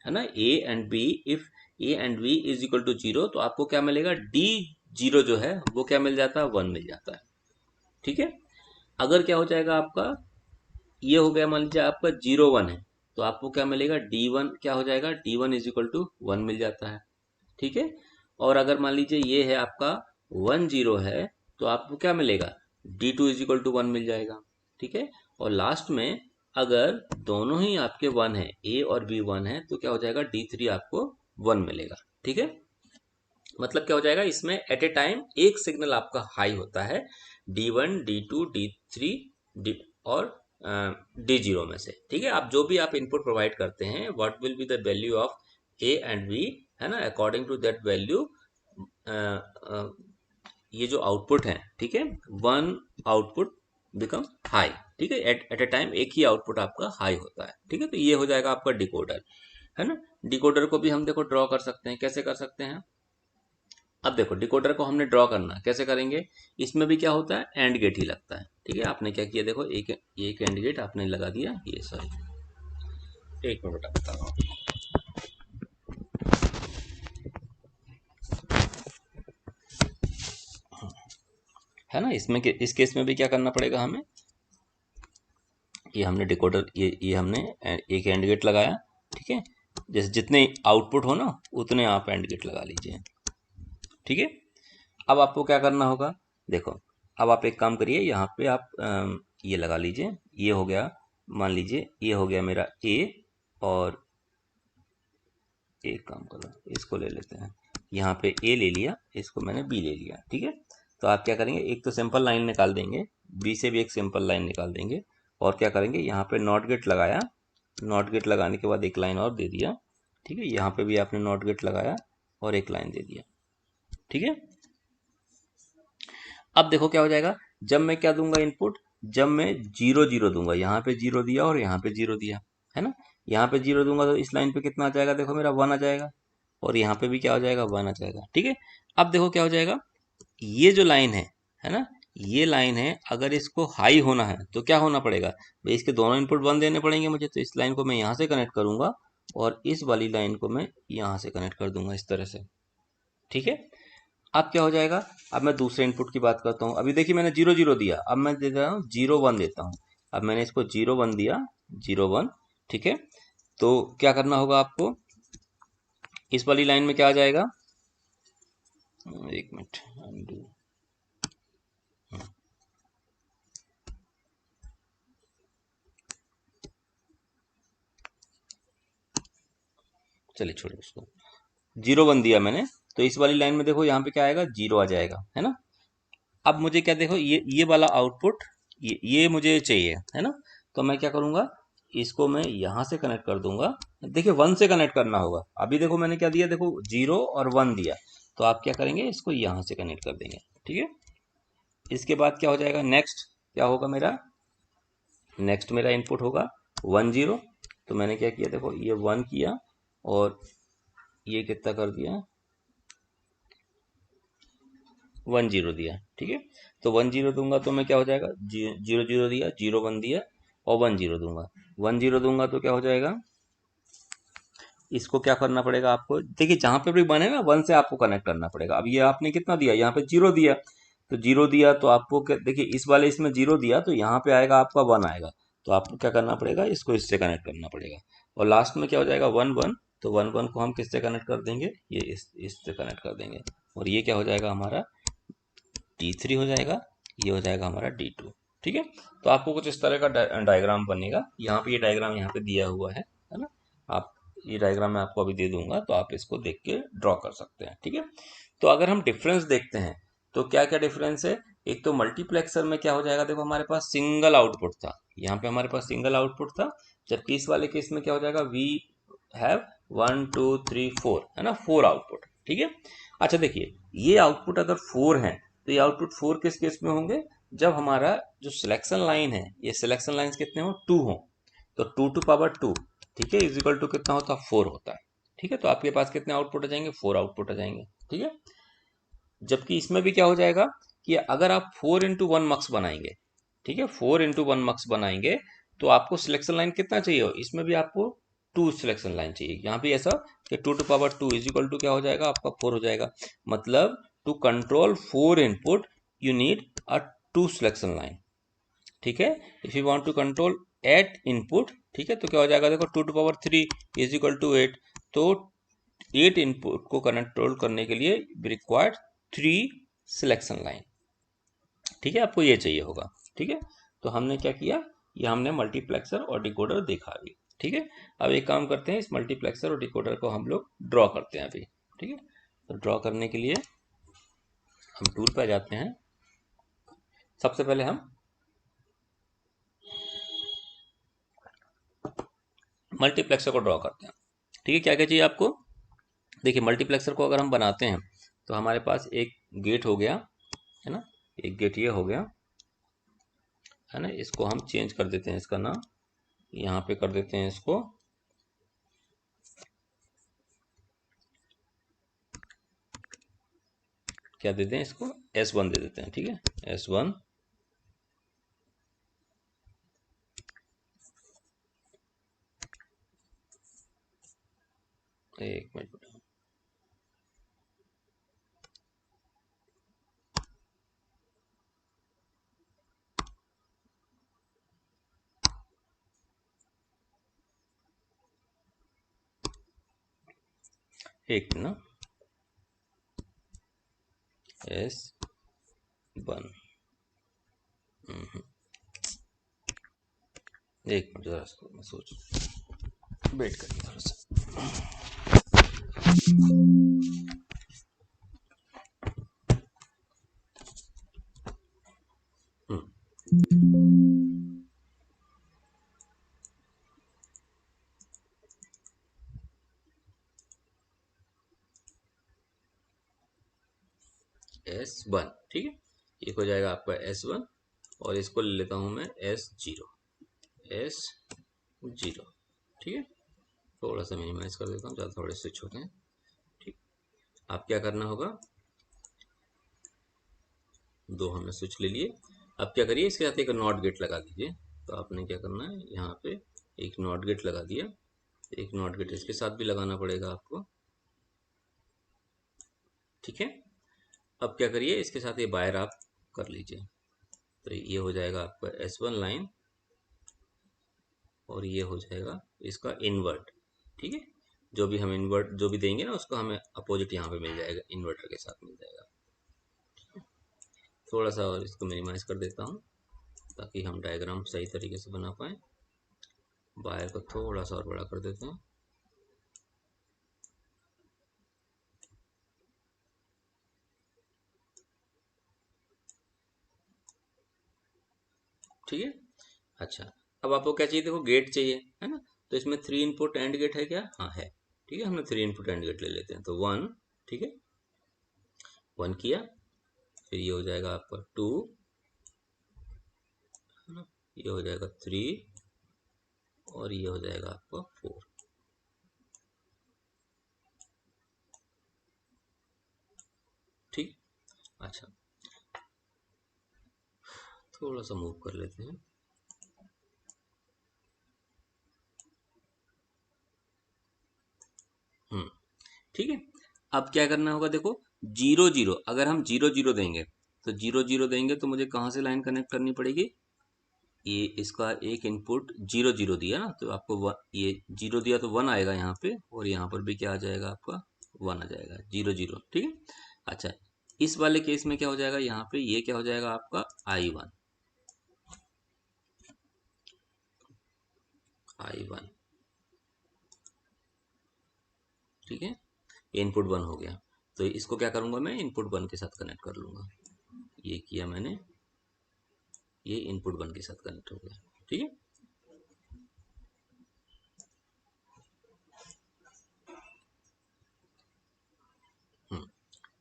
है ना, A and B, if A and B is equal to 0, तो आपको क्या मिलेगा, डी जीरो जो है वो क्या मिल जाता है, 1 मिल जाता है। ठीक है। अगर क्या हो जाएगा आपका, ये हो गया मान लीजिए आपका 0 1 है, तो आपको क्या मिलेगा, D1 क्या हो जाएगा, D1 इज इक्वल टू 1 मिल जाता है। ठीक है। और अगर मान लीजिए ये है आपका 1 0 है, तो आपको क्या मिलेगा, D2 इज इक्वल टू 1 मिल जाएगा। ठीक है। और लास्ट में अगर दोनों ही आपके 1 है, A और B 1 है, तो क्या हो जाएगा, D3 आपको 1 मिलेगा। ठीक है। मतलब क्या हो जाएगा, इसमें एट ए टाइम एक सिग्नल आपका हाई होता है, D1 D2 D3 डी और D0 में से। ठीक है। आप जो भी आप इनपुट प्रोवाइड करते हैं, what will be the value of A and B, है ना, अकॉर्डिंग टू दैट वैल्यू ये जो आउटपुट है, ठीक है, वन आउटपुट बिकम हाई। ठीक है। एट ए टाइम एक ही आउटपुट आपका हाई होता है। ठीक है। तो ये हो जाएगा आपका डिकोडर, है ना। डिकोडर को भी हम देखो ड्रॉ कर सकते हैं, कैसे कर सकते हैं। अब देखो डिकोडर को हमने ड्रॉ करना है, कैसे करेंगे, इसमें भी क्या होता है, एंड गेट ही लगता है। ठीक है। आपने क्या किया, देखो एक एक एंड गेट आपने लगा दिया, ये सॉरी, एक मिनट बेटा बता रहा हूँ। है ना, इसमें इस केस में भी क्या करना पड़ेगा हमें, ये हमने डिकोडर, ये हमने एक एंड गेट लगाया। ठीक है। जैसे जितने आउटपुट हो ना, उतने आप एंड गेट लगा लीजिए। ठीक है। अब आपको क्या करना होगा, देखो अब आप एक काम करिए, यहाँ पे आप ये लगा लीजिए, ये हो गया, मान लीजिए ये हो गया मेरा ए, और एक काम करो, इसको ले लेते हैं, यहाँ पे ए ले लिया, इसको मैंने बी ले लिया। ठीक है। तो आप क्या करेंगे, एक तो सिंपल लाइन निकाल देंगे, बी से भी एक सिंपल लाइन निकाल देंगे, और क्या करेंगे, यहाँ पे नॉट गेट लगाया, नॉट गेट लगाने के बाद एक लाइन और दे दिया। ठीक है। यहाँ पे भी आपने नॉट गेट लगाया और एक लाइन दे दिया। ठीक है। अब देखो क्या हो जाएगा, जब मैं क्या दूंगा इनपुट, जब मैं 0 0 दूंगा, यहाँ पे 0 दिया और यहाँ पे 0 दिया, है ना, यहाँ पे 0 दूंगा तो इस लाइन पे कितना आ जाएगा, देखो मेरा 1 आ जाएगा, और यहाँ पे भी क्या हो जाएगा, 1 आ जाएगा। ठीक है। अब देखो क्या हो जाएगा, ये जो लाइन है ना, ये लाइन है, अगर इसको हाई होना है तो क्या होना पड़ेगा भाई, इसके दोनों इनपुट 1 देने पड़ेंगे मुझे, तो इस लाइन को मैं यहाँ से कनेक्ट करूंगा और इस वाली लाइन को मैं यहाँ से कनेक्ट कर दूंगा, इस तरह से। ठीक है। अब क्या हो जाएगा, अब मैं दूसरे इनपुट की बात करता हूँ, अभी देखिए मैंने 0 0 दिया, अब मैं दे रहा हूँ 0 1 देता हूँ। अब मैंने इसको 0 1 दिया, 0 1। ठीक है। तो क्या करना होगा आपको, इस वाली लाइन में क्या आ जाएगा, एक मिनट undo। चलिए छोड़िए उसको, 0 1 दिया मैंने, तो इस वाली लाइन में देखो यहाँ पे क्या आएगा, 0 आ जाएगा, है ना। अब मुझे क्या, देखो ये वाला आउटपुट, ये मुझे चाहिए, है ना। तो मैं क्या करूँगा, इसको मैं यहाँ से कनेक्ट कर दूंगा। देखिए 1 से कनेक्ट करना होगा, अभी देखो मैंने क्या दिया, देखो 0 और 1 दिया, तो आप क्या करेंगे, इसको यहाँ से कनेक्ट कर देंगे। ठीक है। इसके बाद क्या हो जाएगा, नेक्स्ट क्या होगा मेरा, नेक्स्ट मेरा इनपुट होगा 1 0। तो मैंने क्या किया, देखो ये 1 किया और ये कितना कर दिया, 1 0 दिया। ठीक है। तो 1 0 दूंगा तो मैं क्या हो जाएगा, 0 0 दिया, 0 1 दिया और 1 0 दूंगा, 1 0 दूंगा तो क्या हो जाएगा, इसको क्या करना पड़ेगा आपको, देखिए जहां पे भी बने ना 1 से आपको कनेक्ट करना पड़ेगा। अब ये आपने कितना दिया, यहाँ पे 0 दिया, तो 0 दिया तो आपको देखिए इस वाले इसमें 0 दिया, तो यहाँ पे आएगा आपका 1 आएगा, तो आपको क्या करना पड़ेगा, इसको इससे कनेक्ट करना पड़ेगा। और लास्ट में क्या हो जाएगा, 1 1, तो 1 1 को हम किससे कनेक्ट कर देंगे, ये इससे कनेक्ट कर देंगे, और ये क्या हो जाएगा हमारा, D3 हो जाएगा, ये हो जाएगा हमारा D2। ठीक है। तो आपको कुछ इस तरह का डायग्राम बनेगा, यहाँ पे ये डायग्राम यहाँ पे दिया हुआ है ना, आप ये डायग्राम मैं आपको अभी दे दूंगा, तो आप इसको देख के ड्रॉ कर सकते हैं। ठीक है। तो अगर हम डिफरेंस देखते हैं, तो क्या क्या डिफरेंस है, एक तो मल्टीप्लेक्सर में क्या हो जाएगा, देखो हमारे पास सिंगल आउटपुट था, यहाँ पे हमारे पास सिंगल आउटपुट था, जबकि इस वाले केस में क्या हो जाएगा, वी हैव 1 2 3 4, है ना, 4 आउटपुट। ठीक है। अच्छा देखिए, ये आउटपुट अगर 4 है, तो ये आउटपुट 4 किस केस में होंगे, जब हमारा जो सिलेक्शन लाइन है, ये सिलेक्शन लाइंस कितने हो, 2 हो, तो 2 टू पावर 2, ठीक है, इज इक्वल टू कितना होता है, 4 होता है। ठीक है। तो आपके पास कितने आउटपुट आ जाएंगे, 4 आउटपुट आ जाएंगे। ठीक है। जबकि इसमें भी क्या हो जाएगा कि अगर आप 4 into 1 मक्स बनाएंगे, ठीक है, 4 into 1 मक्स बनाएंगे, तो आपको सिलेक्शन लाइन कितना चाहिए हो, इसमें भी आपको टू सिलेक्शन लाइन चाहिए। यहाँ भी ऐसा कि 2 to power 2 is equal to क्या हो जाएगा आपका 4 हो जाएगा। मतलब to control 4 input you need a 2 selection line. ठीक है, if you want to control 8 input, ठीक है, तो क्या हो जाएगा देखो 2 to power 3 is equal to 8। तो 8 इनपुट को कंट्रोल करने के लिए रिक्वायर्ड 3 सिलेक्शन लाइन। ठीक है, आपको ये चाहिए होगा। ठीक है, तो हमने क्या किया, ये हमने मल्टीप्लेक्सर और डिकोडर देखा अभी। ठीक है, अब एक काम करते हैं, इस मल्टीप्लेक्सर और डिकोडर को हम लोग ड्रॉ करते हैं अभी। ठीक है, तो ड्रॉ करने के लिए हम टूल पर जाते हैं। सबसे पहले हम मल्टीप्लेक्सर को ड्रॉ करते हैं। ठीक है, क्या क्या चाहिए आपको, देखिए मल्टीप्लेक्सर को अगर हम बनाते हैं तो हमारे पास एक गेट हो गया है ना, एक गेट ये हो गया है ना। इसको हम चेंज कर देते हैं, इसका नाम यहाँ पे कर देते हैं, इसको क्या देते हैं, इसको S1 दे देते हैं। ठीक है, S1। एक मिनट, एक ना, S1। एक मिनट जरा इसको मैं सोच, वेट करिए थोड़ा सा। S1। ठीक है, एक हो जाएगा आपका S1 और इसको ले लेता हूं मैं S0। S0। ठीक है, थोड़ा सा मिनिमाइज कर देता हूँ, ज़्यादा थोड़े से छोटे हैं। ठीक, आप क्या करना होगा, दो हमने स्विच ले लिए। अब क्या करिए, इसके साथ एक नॉट गेट लगा दीजिए। तो आपने क्या करना है, यहाँ पे एक नॉट गेट लगा दिया, एक नॉट गेट इसके साथ भी लगाना पड़ेगा आपको। ठीक है, अब क्या करिए, इसके साथ ये वायर आप कर लीजिए। तो ये हो जाएगा आपका S1 लाइन और ये हो जाएगा इसका इन्वर्ट। ठीक है, जो भी हम इन्वर्ट जो भी देंगे ना, उसको हमें अपोजिट यहाँ पे मिल जाएगा, इन्वर्टर के साथ मिल जाएगा। थोड़ा सा और इसको मिनिमाइज कर देता हूँ ताकि हम डायग्राम सही तरीके से बना पाए। वायर को थोड़ा सा और बड़ा कर देते हैं। ठीक है, अच्छा, अब आपको क्या चाहिए, देखो गेट चाहिए है ना। तो इसमें 3 इनपुट एंड गेट है क्या, हाँ है। ठीक है, हमने 3 इनपुट एंड गेट ले लेते हैं। तो 1, ठीक है, 1 किया, फिर ये हो जाएगा आपका 2 है ना, ये हो जाएगा 3 और ये हो जाएगा आपका 4। ठीक, अच्छा, थोड़ा सा मूव कर लेते हैं। ठीक है, अब क्या करना होगा, देखो 0 0, अगर हम 0 0 देंगे तो 0 0 देंगे तो मुझे कहाँ से लाइन कनेक्ट करनी पड़ेगी, ये इसका एक इनपुट 0 0 दिया ना, तो आपको ये 0 दिया तो 1 आएगा यहाँ पे, और यहाँ पर भी क्या आ जाएगा आपका 1 आ जाएगा, 0 0। ठीक है, अच्छा, इस वाले केस में क्या हो जाएगा, यहाँ पे ये क्या हो जाएगा आपका I1। I1, ठीक है, इनपुट 1 हो गया। तो इसको क्या करूंगा मैं, इनपुट 1 के साथ कनेक्ट कर लूंगा। ये किया मैंने, ये इनपुट 1 के साथ कनेक्ट हो गया। ठीक है,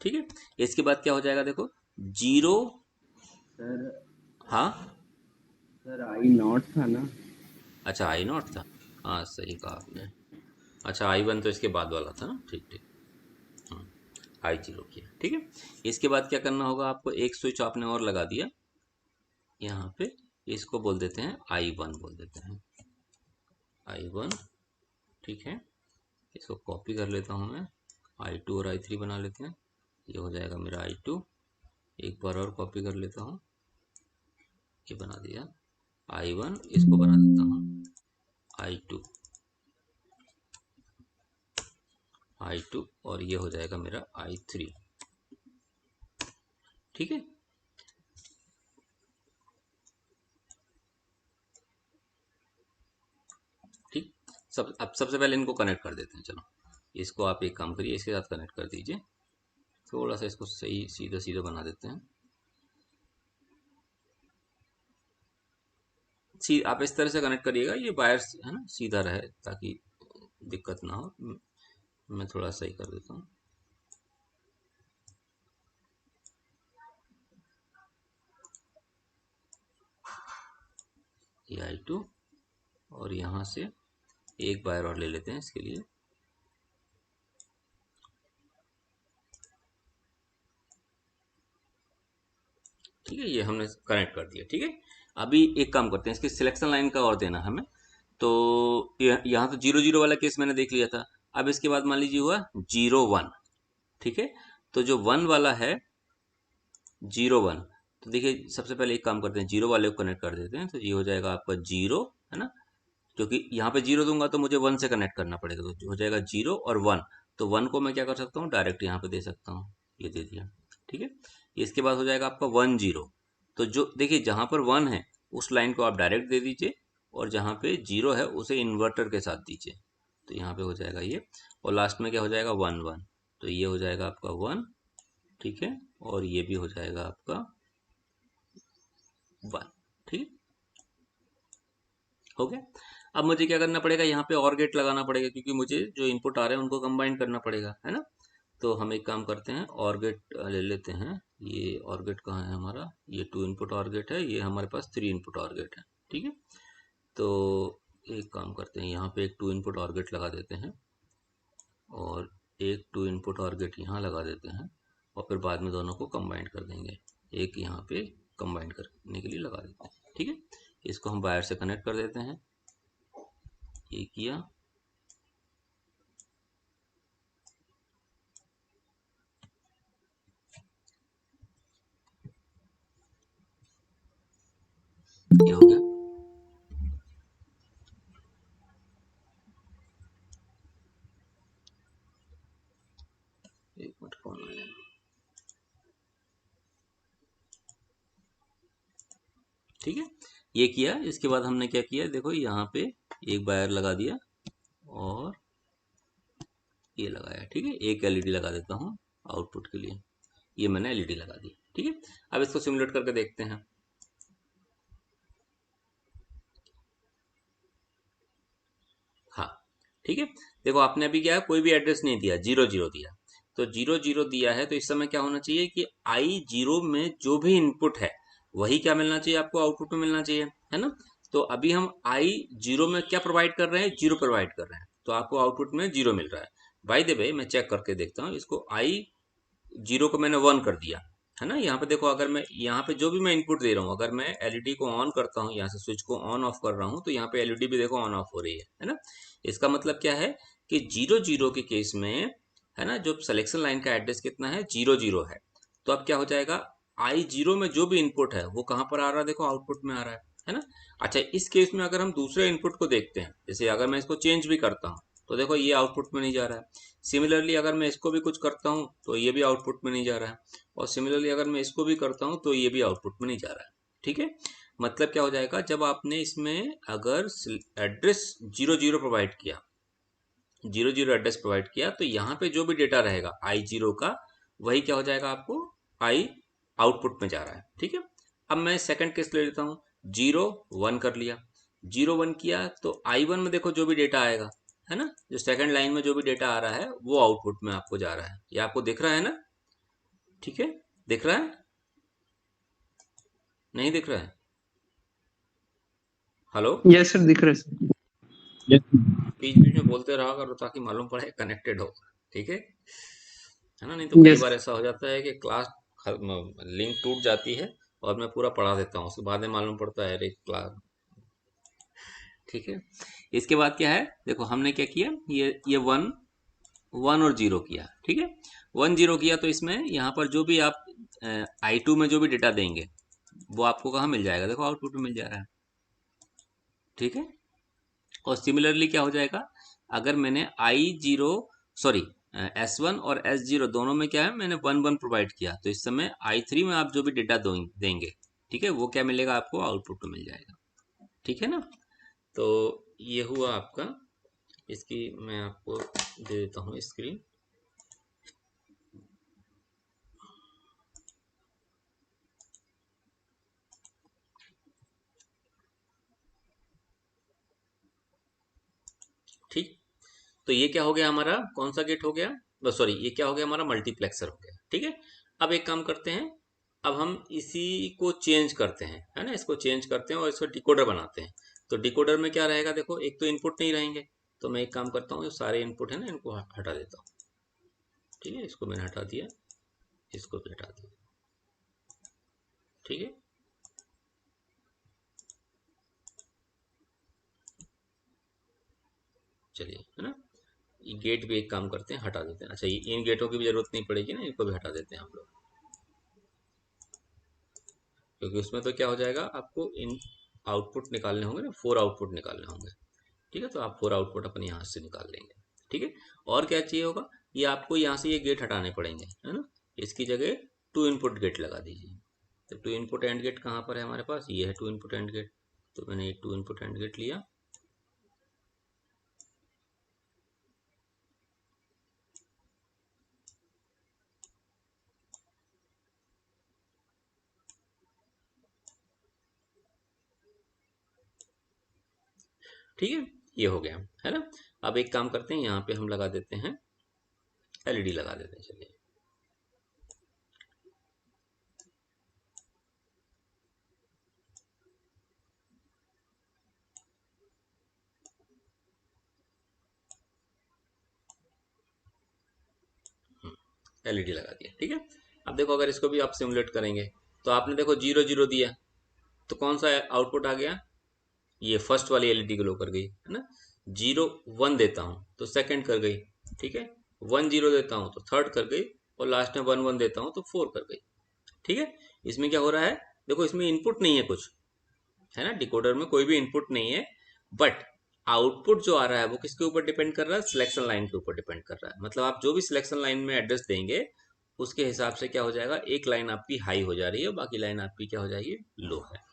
ठीक है, इसके बाद क्या हो जाएगा, देखो 0। सर हाँ, सर आई नॉट था ना। अच्छा I0 था, हाँ सही कहा आपने। अच्छा I1 तो इसके बाद वाला था ना, ठीक ठीक। I0 किया, ठीक है। इसके बाद क्या करना होगा आपको, एक स्विच आपने और लगा दिया यहाँ पे, इसको बोल देते हैं I1 बोल देते हैं, I1। ठीक है, इसको कॉपी कर लेता हूँ मैं, I2 और I3 बना लेते हैं, ये हो जाएगा मेरा I2। एक बार और कॉपी कर लेता हूँ, ये बना दिया I1, इसको बना देता हूँ I2, I2 और ये हो जाएगा मेरा I3। ठीक है, ठीक। अब सबसे पहले इनको कनेक्ट कर देते हैं। चलो, इसको आप एक काम करिए, इसके साथ कनेक्ट कर दीजिए, थोड़ा सा इसको सही सीधा सीधा बना देते हैं। आप इस तरह से कनेक्ट करिएगा, ये वायर है ना सीधा रहे ताकि दिक्कत ना हो। मैं थोड़ा सही कर देता हूँ। ये I2 और यहाँ से एक वायर और ले लेते हैं इसके लिए। ठीक है, ये हमने कनेक्ट कर दिया। ठीक है, अभी एक काम करते हैं, इसकी सिलेक्शन लाइन का और देना हमें। तो यहाँ तो 0 0 वाला केस मैंने देख लिया था। अब इसके बाद मान लीजिए हुआ 0 1। ठीक है, तो जो 1 वाला है 0 1, तो देखिए सबसे पहले एक काम करते हैं, 0 वाले को कनेक्ट कर देते हैं। तो ये हो जाएगा आपका 0, है ना, क्योंकि यहाँ पे 0 दूंगा तो मुझे 1 से कनेक्ट करना पड़ेगा, तो हो जाएगा 0 और 1। तो 1 को मैं क्या कर सकता हूँ, डायरेक्ट यहाँ पे दे सकता हूँ, ये दे दिया। ठीक है, इसके बाद हो जाएगा आपका 1 0। तो जो देखिए जहाँ पर 1 है उस लाइन को आप डायरेक्ट दे दीजिए, और जहाँ पे 0 है उसे इन्वर्टर के साथ दीजिए। तो यहाँ पे हो जाएगा ये, और लास्ट में क्या हो जाएगा 1 1। तो ये हो जाएगा आपका 1। ठीक है, और ये भी हो जाएगा आपका 1। ठीक है, हो गया। अब मुझे क्या करना पड़ेगा, यहाँ पे और गेट लगाना पड़ेगा, क्योंकि मुझे जो इनपुट आ रहे हैं उनको कंबाइन करना पड़ेगा, है ना। तो हम एक काम करते हैं, और गेट ले लेते हैं। ये और गेट कहाँ है हमारा, ये 2 इनपुट और गेट है, ये हमारे पास 3 इनपुट और गेट है। ठीक है, तो एक काम करते हैं, यहाँ पे एक 2 इनपुट और गेट लगा देते हैं, और एक 2 इनपुट और गेट यहाँ लगा देते हैं, और फिर बाद में दोनों को कंबाइन कर देंगे। एक यहाँ पे कंबाइन करने के लिए लगा देते हैं। ठीक है, इसको हम वायर से कनेक्ट कर देते हैं, ये किया। ये हो गया। एक मिनट, कौन आया। ठीक है, ये किया। इसके बाद हमने क्या किया, देखो यहाँ पे एक वायर लगा दिया और ये लगाया। ठीक है, एक एलईडी लगा देता हूँ आउटपुट के लिए, ये मैंने एलईडी लगा दी। ठीक है, अब इसको सिमुलेट करके देखते हैं। हाँ, ठीक है, देखो आपने अभी क्या है, कोई भी एड्रेस नहीं दिया, 0 0 दिया। तो 0 0 दिया है, तो इस समय क्या होना चाहिए कि I0 में जो भी इनपुट है वही क्या मिलना चाहिए आपको, आउटपुट में मिलना चाहिए, है ना। तो अभी हम I0 में क्या प्रोवाइड कर रहे हैं, 0 प्रोवाइड कर रहे हैं, तो आपको आउटपुट में 0 मिल रहा है। बाय द वे मैं चेक करके देखता हूँ इसको, I0 को मैंने 1 कर दिया, है ना। यहाँ पे देखो, अगर मैं यहाँ पे जो भी मैं इनपुट दे रहा हूँ, अगर मैं एलईडी को ऑन करता हूँ, यहाँ से स्विच को ऑन ऑफ कर रहा हूँ, तो यहाँ पे एलईडी भी देखो ऑन ऑफ हो रही है ना। इसका मतलब क्या है कि 0 0 के केस में, है ना, जो सिलेक्शन लाइन का एड्रेस कितना है, 0 0 है। तो अब क्या हो जाएगा, I0 में जो भी इनपुट है वो कहाँ पर आ रहा है, देखो आउटपुट में आ रहा है ना। अच्छा, इस केस में अगर हम दूसरे इनपुट को देखते हैं, जैसे अगर मैं इसको चेंज भी करता हूँ, तो देखो ये आउटपुट में नहीं जा रहा है। सिमिलरली अगर मैं इसको भी कुछ करता हूँ तो ये भी आउटपुट में नहीं जा रहा है, और सिमिलरली अगर मैं इसको भी करता हूँ तो ये भी आउटपुट में नहीं जा रहा है। ठीक है, मतलब क्या हो जाएगा, जब आपने इसमें अगर एड्रेस 0 0 प्रोवाइड किया, 0 0 एड्रेस प्रोवाइड किया, तो यहाँ पे जो भी डेटा रहेगा I0 का, वही क्या हो जाएगा आपको, आई आउटपुट में जा रहा है। ठीक है, अब मैं सेकंड केस ले लेता हूँ, 0 1 कर लिया। 0 1 किया तो I1 में देखो जो भी डेटा आएगा, है ना, जो सेकंड लाइन में जो भी डेटा आ रहा है वो आउटपुट में आपको जा रहा है। ये आपको दिख रहा है ना, ठीक है, दिख रहा है, नहीं दिख रहा है, हेलो। यस सर, दिख रहा है सर। बीच बीच में बोलते रहा करो ताकि मालूम पड़े कनेक्टेड हो। ठीक है ना, नहीं तो कई यस। बार ऐसा हो जाता है कि क्लास लिंक टूट जाती है और मैं पूरा पढ़ा देता हूँ, उसके बाद में मालूम पड़ता है अरे क्लास। ठीक है। इसके बाद क्या है, देखो हमने क्या किया, ये 1 और 0 किया, ठीक है। 1 0 किया तो इसमें यहाँ पर जो भी आप I2 में जो भी डेटा देंगे वो आपको कहाँ मिल जाएगा, देखो आउटपुट में मिल जा रहा है, ठीक है। और सिमिलरली क्या हो जाएगा, अगर मैंने सॉरी S1 और S0 दोनों में क्या है, मैंने 1 1 प्रोवाइड किया, तो इस समय I3 में आप जो भी डेटा देंगे, ठीक है, वो क्या मिलेगा आपको, आउटपुट में मिल जाएगा, ठीक है ना। तो ये हुआ आपका, इसकी मैं आपको दे देता हूँ स्क्रीन। ठीक, तो ये क्या हो गया हमारा, कौन सा गेट हो गया, बस सॉरी, ये क्या हो गया हमारा, मल्टीप्लेक्सर हो गया, ठीक है। अब एक काम करते हैं, अब हम इसी को चेंज करते हैं, है ना, इसको चेंज करते हैं और इसको डिकोडर बनाते हैं। तो डिकोडर में क्या रहेगा, देखो एक तो इनपुट नहीं रहेंगे, तो मैं एक काम करता हूँ, जो सारे इनपुट है ना इनको हटा देता हूँ, ठीक है, इसको मैंने हटा दिया, इसको भी हटा दिया, ठीक है। चलिए, है ना, ये गेट भी एक काम करते हैं, हटा देते हैं। अच्छा, ये इन गेटों की भी जरूरत नहीं पड़ेगी ना, इनको भी हटा देते हैं हम लोग, क्योंकि उसमें तो क्या हो जाएगा, आपको इन आउटपुट निकालने होंगे ना, 4 आउटपुट निकालने होंगे, ठीक है। तो आप 4 आउटपुट अपने यहाँ से निकाल लेंगे, ठीक है। और क्या चाहिए होगा, ये आपको यहाँ से ये गेट हटाने पड़ेंगे, है ना, इसकी जगह 2 इनपुट गेट लगा दीजिए। तो 2 इनपुट एंड गेट कहाँ पर है हमारे पास, ये है 2 इनपुट एंड गेट, तो मैंने ये 2 इनपुट एंड गेट लिया, ठीक है, ये हो गया, है ना। अब एक काम करते हैं, यहाँ पे हम लगा देते हैं, एलईडी लगा देते हैं, चलिए। एलईडी लगा दिया, ठीक है। अब देखो, अगर इसको भी आप सिमुलेट करेंगे, तो आपने देखो 0 0 दिया, तो कौन सा आउटपुट आ गया, ये फर्स्ट वाली एलईडी ग्लो कर गई, है ना। 0 1 देता हूँ तो सेकंड कर गई, ठीक है। 1 0 देता हूँ तो थर्ड कर गई, और लास्ट में 1 1 देता हूँ तो 4 कर गई, ठीक है। इसमें क्या हो रहा है, देखो इसमें इनपुट नहीं है कुछ, है ना, डिकोडर में कोई भी इनपुट नहीं है, बट आउटपुट जो आ रहा है वो किसके ऊपर डिपेंड कर रहा है, सिलेक्शन लाइन के ऊपर डिपेंड कर रहा है। मतलब आप जो भी सिलेक्शन लाइन में एड्रेस देंगे, उसके हिसाब से क्या हो जाएगा, एक लाइन आपकी हाई हो जा रही है, बाकी लाइन आपकी क्या हो जाएगी, लो है,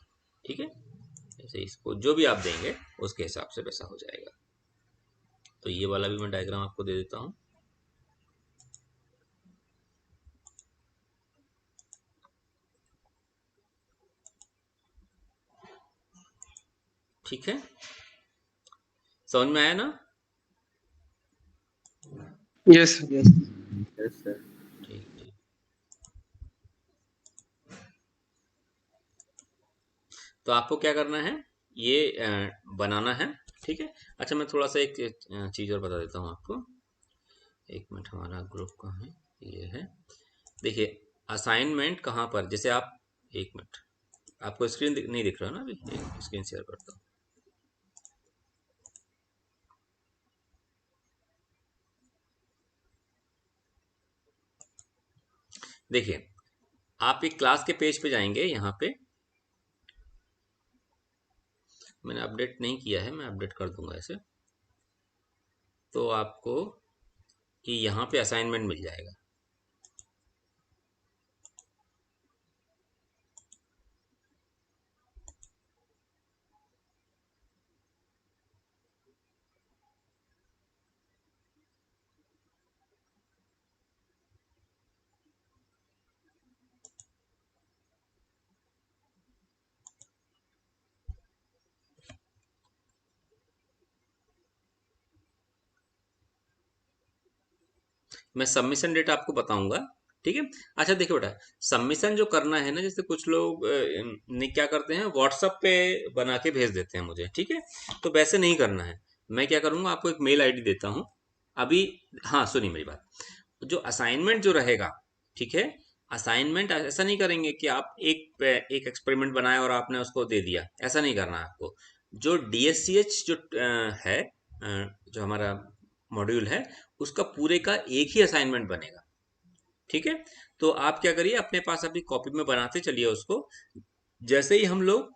ठीक है। जैसे इसको जो भी आप देंगे उसके हिसाब से वैसा हो जाएगा। तो ये वाला भी मैं डायग्राम आपको दे देता हूँ, ठीक है, समझ में आया ना। यस। Yes sir. ठीक ठीक, तो आपको क्या करना है, ये बनाना है, ठीक है। अच्छा, मैं थोड़ा सा एक चीज़ और बता देता हूँ आपको, एक मिनट, हमारा ग्रुप कहाँ है, ये है, देखिए असाइनमेंट कहाँ पर, जैसे आप, एक मिनट, आपको स्क्रीन नहीं दिख रहा ना अभी, एक स्क्रीन शेयर करता हूँ। देखिए, आप एक क्लास के पेज पे जाएंगे, यहाँ पे मैंने अपडेट नहीं किया है, मैं अपडेट कर दूंगा ऐसे, तो आपको कि यहाँ पे असाइनमेंट मिल जाएगा, मैं सबमिशन डेट आपको बताऊंगा, ठीक है। अच्छा देखिए बेटा, सबमिशन जो करना है ना, जैसे कुछ लोग ने क्या करते हैं, व्हाट्सएप पे बना के भेज देते हैं मुझे, ठीक है। तो वैसे नहीं करना है, मैं क्या करूंगा, आपको एक मेल आईडी देता हूँ अभी। हाँ सुनिए मेरी बात, जो असाइनमेंट जो रहेगा, ठीक है, असाइनमेंट ऐसा नहीं करेंगे कि आप एक एक्सपेरिमेंट बनाए और आपने उसको दे दिया, ऐसा नहीं करना है आपको। जो DSCH जो है जो हमारा मॉड्यूल है, उसका पूरे का एक ही असाइनमेंट बनेगा। ठीक है, तो आप क्या करिए, अपने पास अभी कॉपी में बनाते चलिए उसको। जैसे ही हम लोग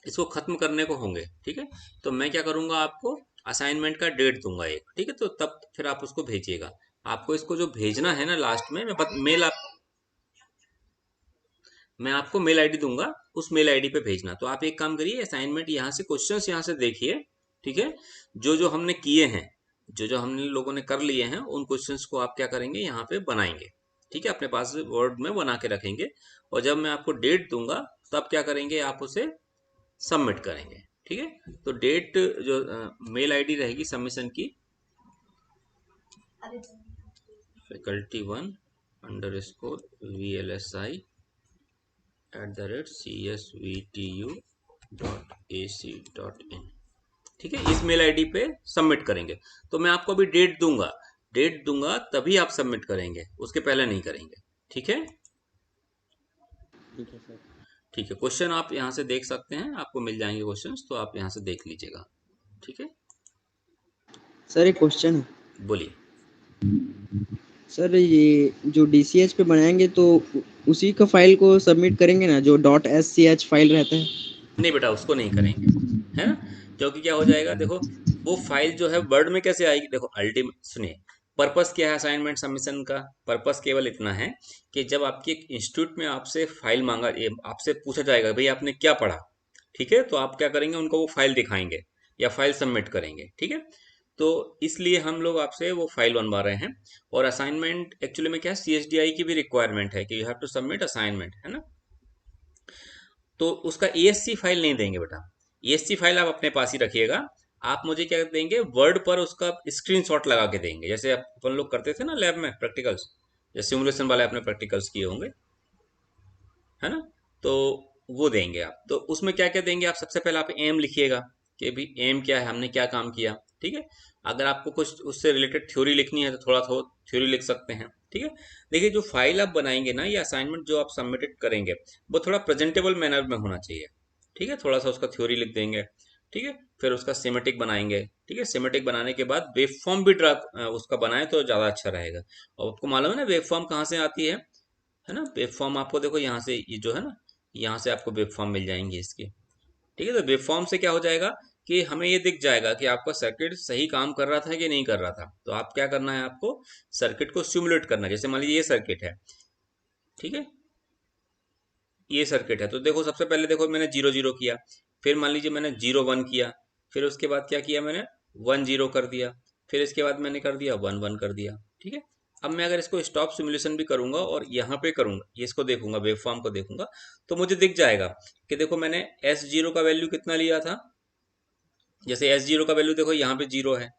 इसको खत्म करने को होंगे, ठीक है, तो मैं क्या करूंगा, आपको असाइनमेंट का डेट दूंगा एक, ठीक है, तो तब फिर आप उसको भेजिएगा। आपको इसको जो भेजना है ना, लास्ट में मैं आपको मेल आईडी दूंगा, उस मेल आईडी पे भेजना। तो आप एक काम करिए, असाइनमेंट यहाँ से, क्वेश्चंस यहाँ से देखिए, ठीक है, जो जो हमने किए हैं, जो जो हमने लोगों ने कर लिए हैं, उन क्वेश्चंस को आप क्या करेंगे, यहाँ पे बनाएंगे। ठीक है, अपने पास वर्ड में बना के रखेंगे, और जब मैं आपको डेट दूंगा, तब क्या करेंगे, आप उसे सबमिट करेंगे। ठीक है, तो डेट जो मेल आईडी रहेगी सबमिशन की, faculty1_VLSI@csvtu.ac.in। ठीक है, इस मेल आईडी पे सबमिट करेंगे। तो मैं आपको अभी डेट दूंगा तभी आप सबमिट करेंगे, उसके पहले नहीं करेंगे। ठीक है, ठीक है सर। ठीक है, क्वेश्चन आप यहाँ से देख सकते हैं, आपको मिल जाएंगे क्वेश्चंस, तो आप यहाँ से देख लीजिएगा। ठीक है, सर एक क्वेश्चन है। बोलिए। सर ये जो DCH पे बनाएंगे तो उसी का फाइल को सबमिट करेंगे ना, जो .sch फाइल रहता है? नहीं बेटा, उसको नहीं करेंगे, है ना, क्योंकि क्या हो जाएगा, देखो वो फाइल जो है वर्ड में कैसे आएगी। देखो अल्टीमेट, सुनिए, पर्पस क्या है असाइनमेंट सबमिशन का। पर्पस केवल इतना है कि जब आपके एक इंस्टीट्यूट में आपसे फाइल मांगा, आपसे पूछा जाएगा भाई आपने क्या पढ़ा, ठीक है, तो आप क्या करेंगे, उनको वो फाइल दिखाएंगे या फाइल सबमिट करेंगे। ठीक है, तो इसलिए हम लोग आपसे वो फाइल बनवा रहे हैं। और असाइनमेंट एक्चुअली में क्या है, CSDI की भी रिक्वायरमेंट है कि you have to submit assignment, है ना। तो उसका ESC फाइल नहीं देंगे बेटा, ESC फाइल आप अपने पास ही रखिएगा। आप मुझे क्या देंगे, वर्ड पर उसका स्क्रीनशॉट लगा के देंगे, जैसे अपन लोग करते थे ना लैब में प्रैक्टिकल्स, जैसे सिमुलेशन वाले आपने प्रैक्टिकल्स किए होंगे, है ना, तो वो देंगे आप। तो उसमें क्या क्या देंगे, आप सबसे पहले आप एम लिखिएगा कि भी एम क्या है, हमने क्या काम किया। ठीक है, अगर आपको कुछ उससे रिलेटेड थ्योरी लिखनी है तो थोड़ा थोड़ा थ्योरी लिख सकते हैं। ठीक है, देखिए जो फाइल आप बनाएंगे ना, ये असाइनमेंट जो आप सबमिटेड करेंगे, वो थोड़ा प्रेजेंटेबल मैनर में होना चाहिए। ठीक है, थोड़ा सा उसका थ्योरी लिख देंगे। ठीक है, फिर उसका सिमेटिक बनाएंगे। ठीक है, सिमेटिक बनाने के बाद वेब फॉर्म भी ड्रा उसका बनाए तो ज़्यादा अच्छा रहेगा। और आपको मालूम है ना वेब फॉर्म कहाँ से आती है ना। वेब फॉर्म आपको देखो यहाँ से, ये जो है ना, यहाँ से आपको वेब फॉर्म मिल जाएंगे इसके। ठीक है, तो वेब फॉर्म से क्या हो जाएगा कि हमें ये दिख जाएगा कि आपका सर्किट सही काम कर रहा था कि नहीं कर रहा था। तो आप क्या करना है, आपको सर्किट को सिमुलेट करना है। जैसे मान लीजिए ये सर्किट है, ठीक है, ये सर्किट है, तो देखो सबसे पहले देखो मैंने 0 0 किया, फिर मान लीजिए मैंने 0 1 किया, फिर उसके बाद क्या किया मैंने, 1 0 कर दिया, फिर इसके बाद मैंने कर दिया 1 1 कर दिया। ठीक है, अब मैं अगर इसको स्टॉप सिमुलेशन भी करूंगा और यहाँ पे करूंगा, ये इसको देखूंगा, वेव फॉर्म को देखूंगा, तो मुझे दिख जाएगा कि देखो मैंने S0 का वैल्यू कितना लिया था। जैसे S0 का वैल्यू देखो यहाँ पे 0 है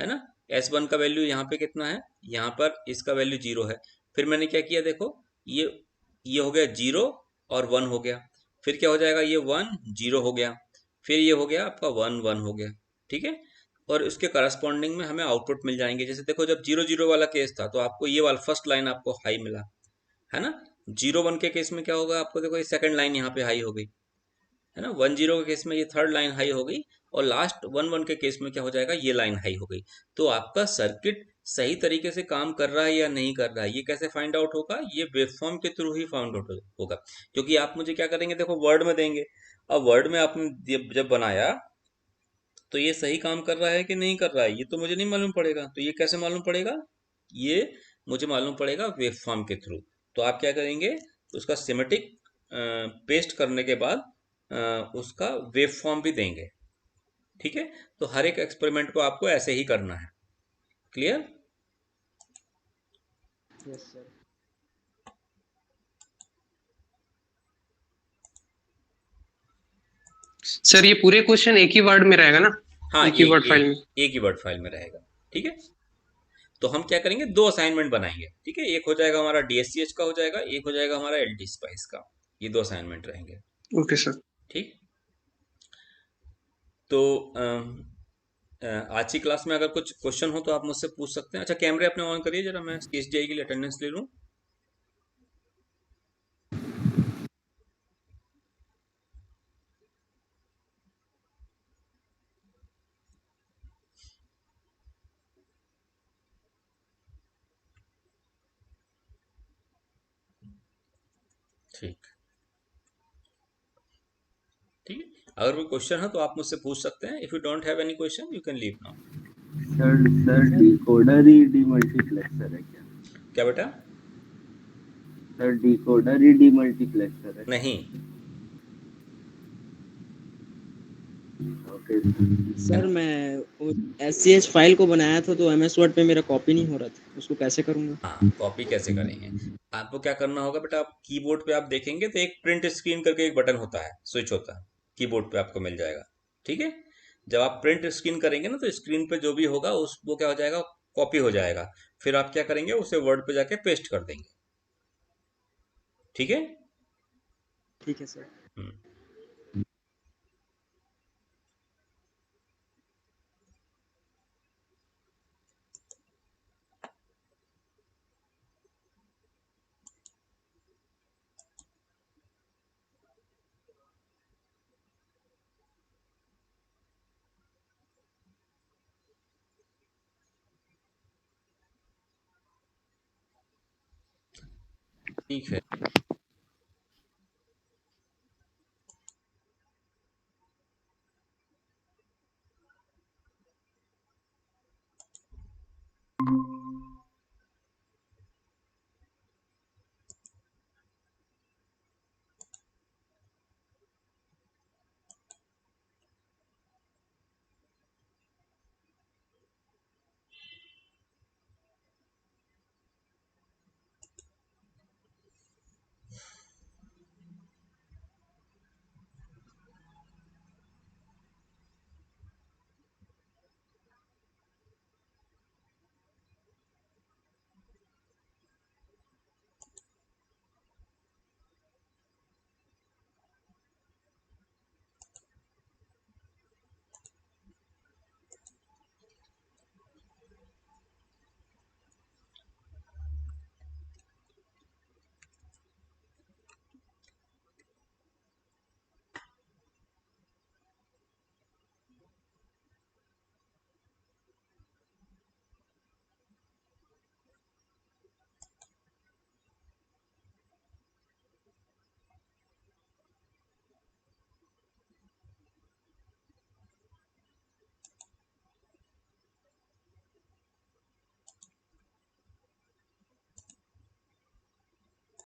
ना। S1 का वैल्यू यहाँ पे कितना है, यहाँ पर इसका वैल्यू 0 है। फिर मैंने क्या किया, देखो ये ये हो गया 0 और 1 हो गया। फिर क्या हो जाएगा, ये 1 0 हो गया, फिर ये हो गया आपका 1 1 हो गया। ठीक है, और उसके करस्पॉन्डिंग में हमें आउटपुट मिल जाएंगे। जैसे देखो जब 0 0 वाला केस था, तो आपको ये वाला फर्स्ट लाइन आपको हाई मिला, है ना। 0 1 के केस में क्या होगा, आपको देखो ये सेकंड लाइन यहाँ पे हाई हो गई, है ना। 1 0 के केस में ये थर्ड लाइन हाई हो गई, और लास्ट 1 1 के केस में क्या हो जाएगा, ये लाइन हाई हो गई। तो आपका सर्किट सही तरीके से काम कर रहा है या नहीं कर रहा है, ये कैसे फाइंड आउट होगा, ये वेवफॉर्म के थ्रू ही फाइंड आउट होगा। क्योंकि आप मुझे क्या करेंगे, देखो वर्ड में देंगे, अब वर्ड में आपने जब बनाया, तो ये सही काम कर रहा है कि नहीं कर रहा है, ये तो मुझे नहीं मालूम पड़ेगा। तो ये कैसे मालूम पड़ेगा, ये मुझे मालूम पड़ेगा वेवफॉर्म के थ्रू। तो आप क्या करेंगे, उसका सिमेटिक पेस्ट करने के बाद उसका वेवफॉर्म भी देंगे। ठीक है, तो हर एक एक्सपेरिमेंट को आपको ऐसे ही करना है। क्लियर। Yes sir. सर ये पूरे क्वेश्चन एक ही वर्ड में रहेगा ना, हाँ, एक ही वर्ड फाइल में? एक ही वर्ड फाइल में रहेगा। ठीक है, तो हम क्या करेंगे, दो असाइनमेंट बनाएंगे। ठीक है, एक हो जाएगा हमारा DSCH का, हो जाएगा एक हो जाएगा हमारा LT स्पाइस का। ये दो असाइनमेंट रहेंगे। Okay sir. ठीक, तो आज की क्लास में अगर कुछ क्वेश्चन हो तो आप मुझसे पूछ सकते हैं। अच्छा, कैमरे अपने ऑन करिए जरा, मैं CSDI के लिए अटेंडेंस ले लूँ। ठीक। ठीक है, अगर कोई क्वेश्चन है तो आप मुझसे पूछ सकते हैं। If you don't have any question you can leave now. Sir sir decoder he demultiplexer है क्या? क्या बेटा? सर डिकोडर ही डीमल्टीप्लेक्सर है? नहीं। ओके। सर मैं एस सी एच फाइल को बनाया था तो एम एस वर्ड पे मेरा कॉपी नहीं हो रहा था, उसको कैसे करूँगा? हाँ, कॉपी कैसे करेंगे? आपको क्या करना होगा बेटा, आप कीबोर्ड पे आप देखेंगे तो एक प्रिंट स्क्रीन करके एक बटन होता है, स्विच होता है, कीबोर्ड पे आपको मिल जाएगा। ठीक है, जब आप प्रिंट स्क्रीन करेंगे ना तो स्क्रीन पे जो भी होगा उस वो क्या हो जाएगा, कॉपी हो जाएगा। फिर आप क्या करेंगे, उसे वर्ड पे जाके पेस्ट कर देंगे। ठीक है। ठीक है सर। हम्म, ठीक है।